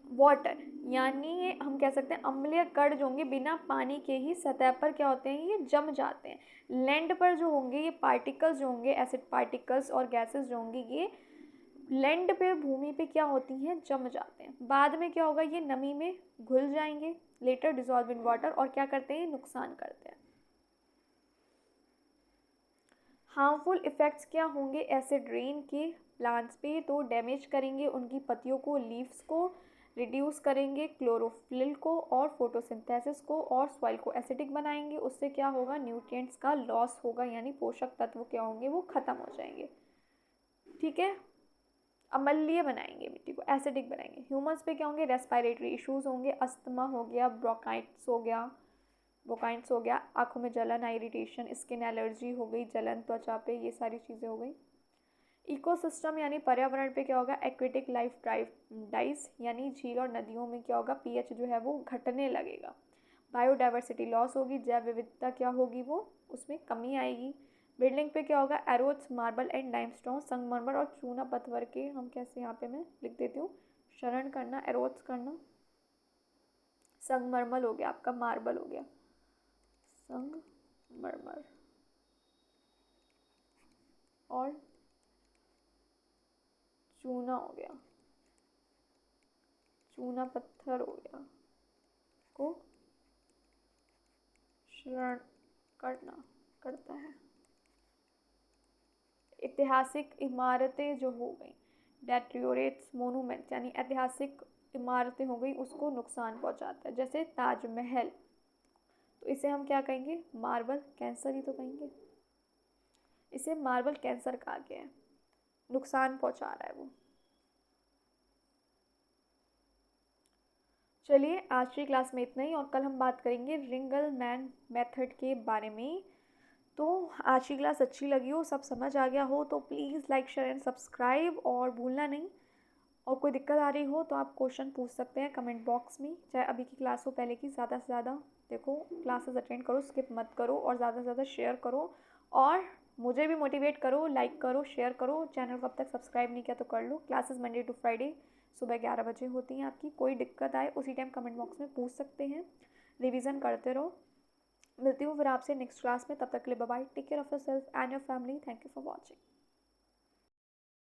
water, यानी ये हम कह सकते हैं अम्लीय कण जो होंगे बिना पानी के ही सतह पर क्या होते हैं, ये जम जाते हैं। लैंड पर जो होंगे ये पार्टिकल्स जो होंगे, एसिड पार्टिकल्स और गैसेस जो होंगी, ये लैंड पे, भूमि पे क्या होती हैं, जम जाते हैं। बाद में क्या होगा, ये नमी में घुल जाएंगे, लेटर डिजॉल्व इन वाटर, और क्या करते हैं, नुकसान करते हैं। हार्मफुल इफ़ेक्ट्स क्या होंगे एसिड रेन के प्लांट्स पे, तो डैमेज करेंगे उनकी पत्तियों को, लीव्स को, रिड्यूस करेंगे क्लोरोफिल को और फोटोसिंथेसिस को, और सॉइल को एसिडिक बनाएंगे। उससे क्या होगा, न्यूट्रिएंट्स का लॉस होगा, यानी पोषक तत्व क्या होंगे, वो ख़त्म हो जाएंगे। ठीक है, अम्लीय बनाएंगे मिट्टी को, एसिडिक बनाएंगे। ह्यूमन्स पे क्या होंगे, रेस्पिरेटरी इश्यूज़ होंगे, अस्थमा हो गया, ब्रोंकाइटिस हो गया, आँखों में जलन, इरिटेशन, स्किन एलर्जी हो गई, जलन त्वचा पे, ये सारी चीज़ें हो गई। इकोसिस्टम यानी पर्यावरण पे क्या होगा, एक्वेटिक लाइफ डाइस, यानी झील और नदियों में क्या होगा, पीएच जो है वो घटने लगेगा। बायोडाइवर्सिटी लॉस होगी, जैव विविधता क्या होगी, वो उसमें कमी आएगी। बिल्डिंग पे क्या होगा, एरोथ्स, मार्बल एंड लाइमस्टोन, संगमरमर और चूना पत्थर के हम कैसे यहाँ पे मैं लिख देती हूँ, शरण करना, एरोथ्स करना, संगमरमर हो गया आपका, मार्बल हो गया, संगमरमर और चूना हो गया, चूना पत्थर हो गया को शरण करता है। ऐतिहासिक इमारतें जो हो गई, डेटरियोरेट्स मोनूमेंट्स, यानी ऐतिहासिक इमारतें हो गई, उसको नुकसान पहुंचाता है। जैसे ताजमहल, तो इसे हम क्या कहेंगे, मार्बल कैंसर ही तो कहेंगे। इसे मार्बल कैंसर कहा गया है, नुकसान पहुंचा रहा है वो। चलिए आज की क्लास में इतना ही, और कल हम बात करेंगे रिंगलमैन मेथड के बारे में। तो आज की क्लास अच्छी लगी हो, सब समझ आ गया हो, तो please like, share and subscribe, और भूलना नहीं। और कोई दिक्कत आ रही हो तो आप क्वेश्चन पूछ सकते हैं कमेंट बॉक्स में, चाहे अभी की क्लास हो पहले की। ज़्यादा से ज़्यादा देखो, क्लासेस अटेंड करो, स्किप मत करो, और ज़्यादा से ज़्यादा शेयर करो, और मुझे भी मोटिवेट करो, लाइक करो, शेयर करो। चैनल को अब तक सब्सक्राइब नहीं किया तो कर लो। क्लासेस मंडे टू फ्राइडे सुबह 11 बजे होती हैं आपकी। कोई दिक्कत आए उसी टाइम कमेंट बॉक्स में पूछ सकते हैं। रिवीजन करते रहो। मिलती हूँ फिर आपसे नेक्स्ट क्लास में, तब तक के लिए bye bye. Take care of yourself and your family. Thank you for watching.